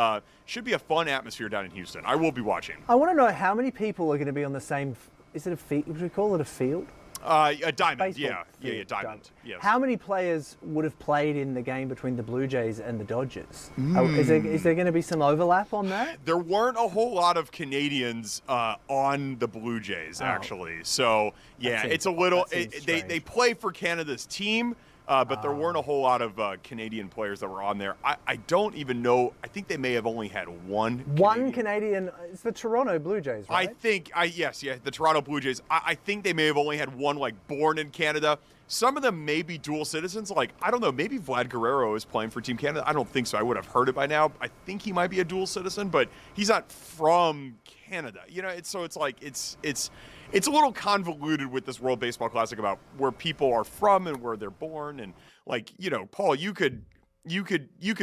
Should be a fun atmosphere down in Houston. I will be watching. I want to know how many people are going to be on the same. Is it a field? Would we call it a field? A diamond. Baseball Yeah, field, diamond. Yes. How many players would have played in the game between the Blue Jays and the Dodgers? Is there going to be some overlap on that? There weren't a whole lot of Canadians on the Blue Jays, actually. So, yeah, it's a little. They play for Canada's team, but there weren't a whole lot of Canadian players that were on there. I don't even know. I think they may have only had one. One Canadian. It's the Toronto Blue Jays, right? I think. Yes, the Toronto Blue Jays. I think they may have only had one, like, born in Canada. Some of them may be dual citizens. Like, I don't know, maybe Vlad Guerrero is playing for Team Canada. I don't think so. I would have heard it by now. I think he might be a dual citizen, but he's not from Canada. You know, it's a little convoluted with this World Baseball Classic about where people are from and where they're born. And, like, you know, Paul, you could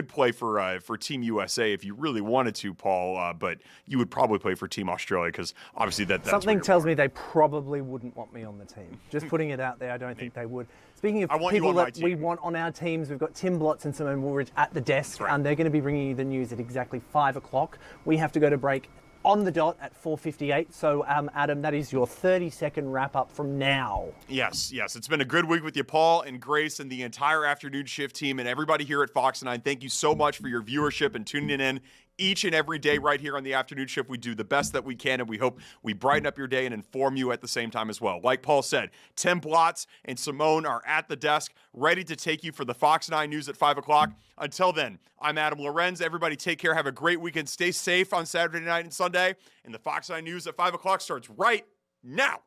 play for Team USA if you really wanted to, Paul, but you would probably play for Team Australia because obviously that's something tells me they probably wouldn't want me on the team. Just putting it out there, I don't think they would. Speaking of people that we want on our teams, we've got Tim Blotz and Simone Woolridge at the desk, and they're going to be bringing you the news at exactly 5 o'clock. We have to go to break on the dot at 4:58. So, Adam, that is your 30-second wrap-up from now. Yes. It's been a good week with you, Paul and Grace and the entire afternoon shift team and everybody here at Fox 9. Thank you so much for your viewership and tuning in each and every day right here on the afternoon shift. We do the best that we can, and we hope we brighten up your day and inform you at the same time as well. Like Paul said, Tim Blotz and Simone are at the desk, ready to take you for the Fox 9 News at 5 o'clock. Until then, I'm Adam Lorenz. Everybody take care. Have a great weekend. Stay safe on Saturday night and Sunday. And the Fox 9 News at 5 o'clock starts right now.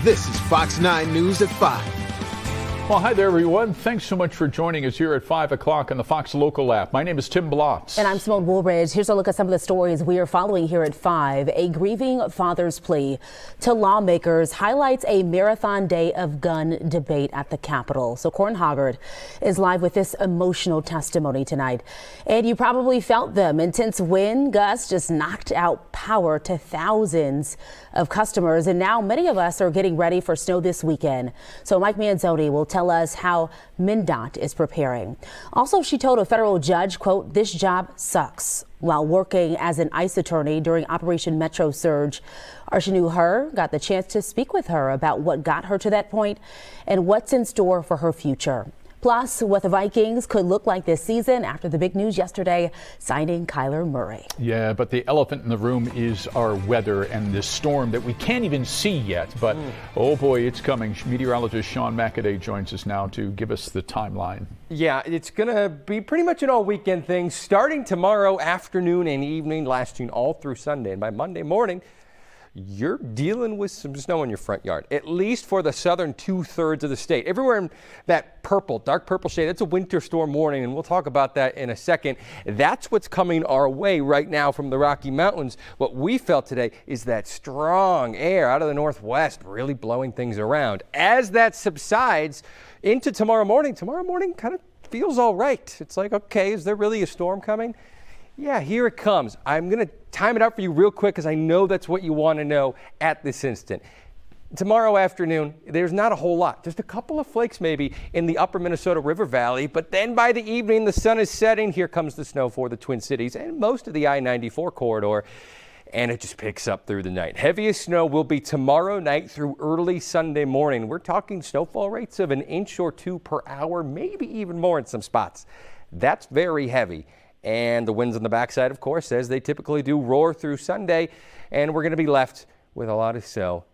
This is Fox 9 News at 5. Well, hi there, everyone. Thanks so much for joining us here at 5 o'clock on the Fox Local app. My name is Tim Blotz. And I'm Simone Woolridge. Here's a look at some of the stories we are following here at 5. A grieving father's plea to lawmakers highlights a marathon day of gun debate at the Capitol. So Corin Hoggard is live with this emotional testimony tonight. And you probably felt them. Intense wind gusts just knocked out power to thousands of customers. And now many of us are getting ready for snow this weekend. So Mike Manzoni will tell tell us how MnDOT is preparing. Also, she told a federal judge, quote, "This job sucks," while working as an ICE attorney during Operation Metro Surge. Arshanu Her got the chance to speak with her about what got her to that point and what's in store for her future. Plus, what the Vikings could look like this season after the big news yesterday, signing Kyler Murray. Yeah, but the elephant in the room is our weather and this storm that we can't even see yet. But, oh boy, it's coming. Meteorologist Sean McAday joins us now to give us the timeline. Yeah, it's going to be pretty much an all-weekend thing, starting tomorrow afternoon and evening, lasting all through Sunday. And by Monday morning, you're dealing with some snow in your front yard, at least for the southern 2/3 of the state. Everywhere in that purple, dark purple shade, it's a winter storm warning, and we'll talk about that in a second. That's what's coming our way right now from the Rocky Mountains. What we felt today is that strong air out of the northwest really blowing things around. As that subsides into tomorrow morning kind of feels all right. It's like, okay, is there really a storm coming? Yeah, here it comes. I'm going to time it out for you real quick because I know that's what you want to know at this instant. Tomorrow afternoon, there's not a whole lot. Just a couple of flakes maybe in the upper Minnesota River Valley. But then by the evening, the sun is setting. Here comes the snow for the Twin Cities and most of the I-94 corridor. And it just picks up through the night. Heaviest snow will be tomorrow night through early Sunday morning. We're talking snowfall rates of 1 inch or 2 per hour, maybe even more in some spots. That's very heavy. And the winds on the backside, of course, as they typically do, roar through Sunday. And we're going to be left with a lot of snow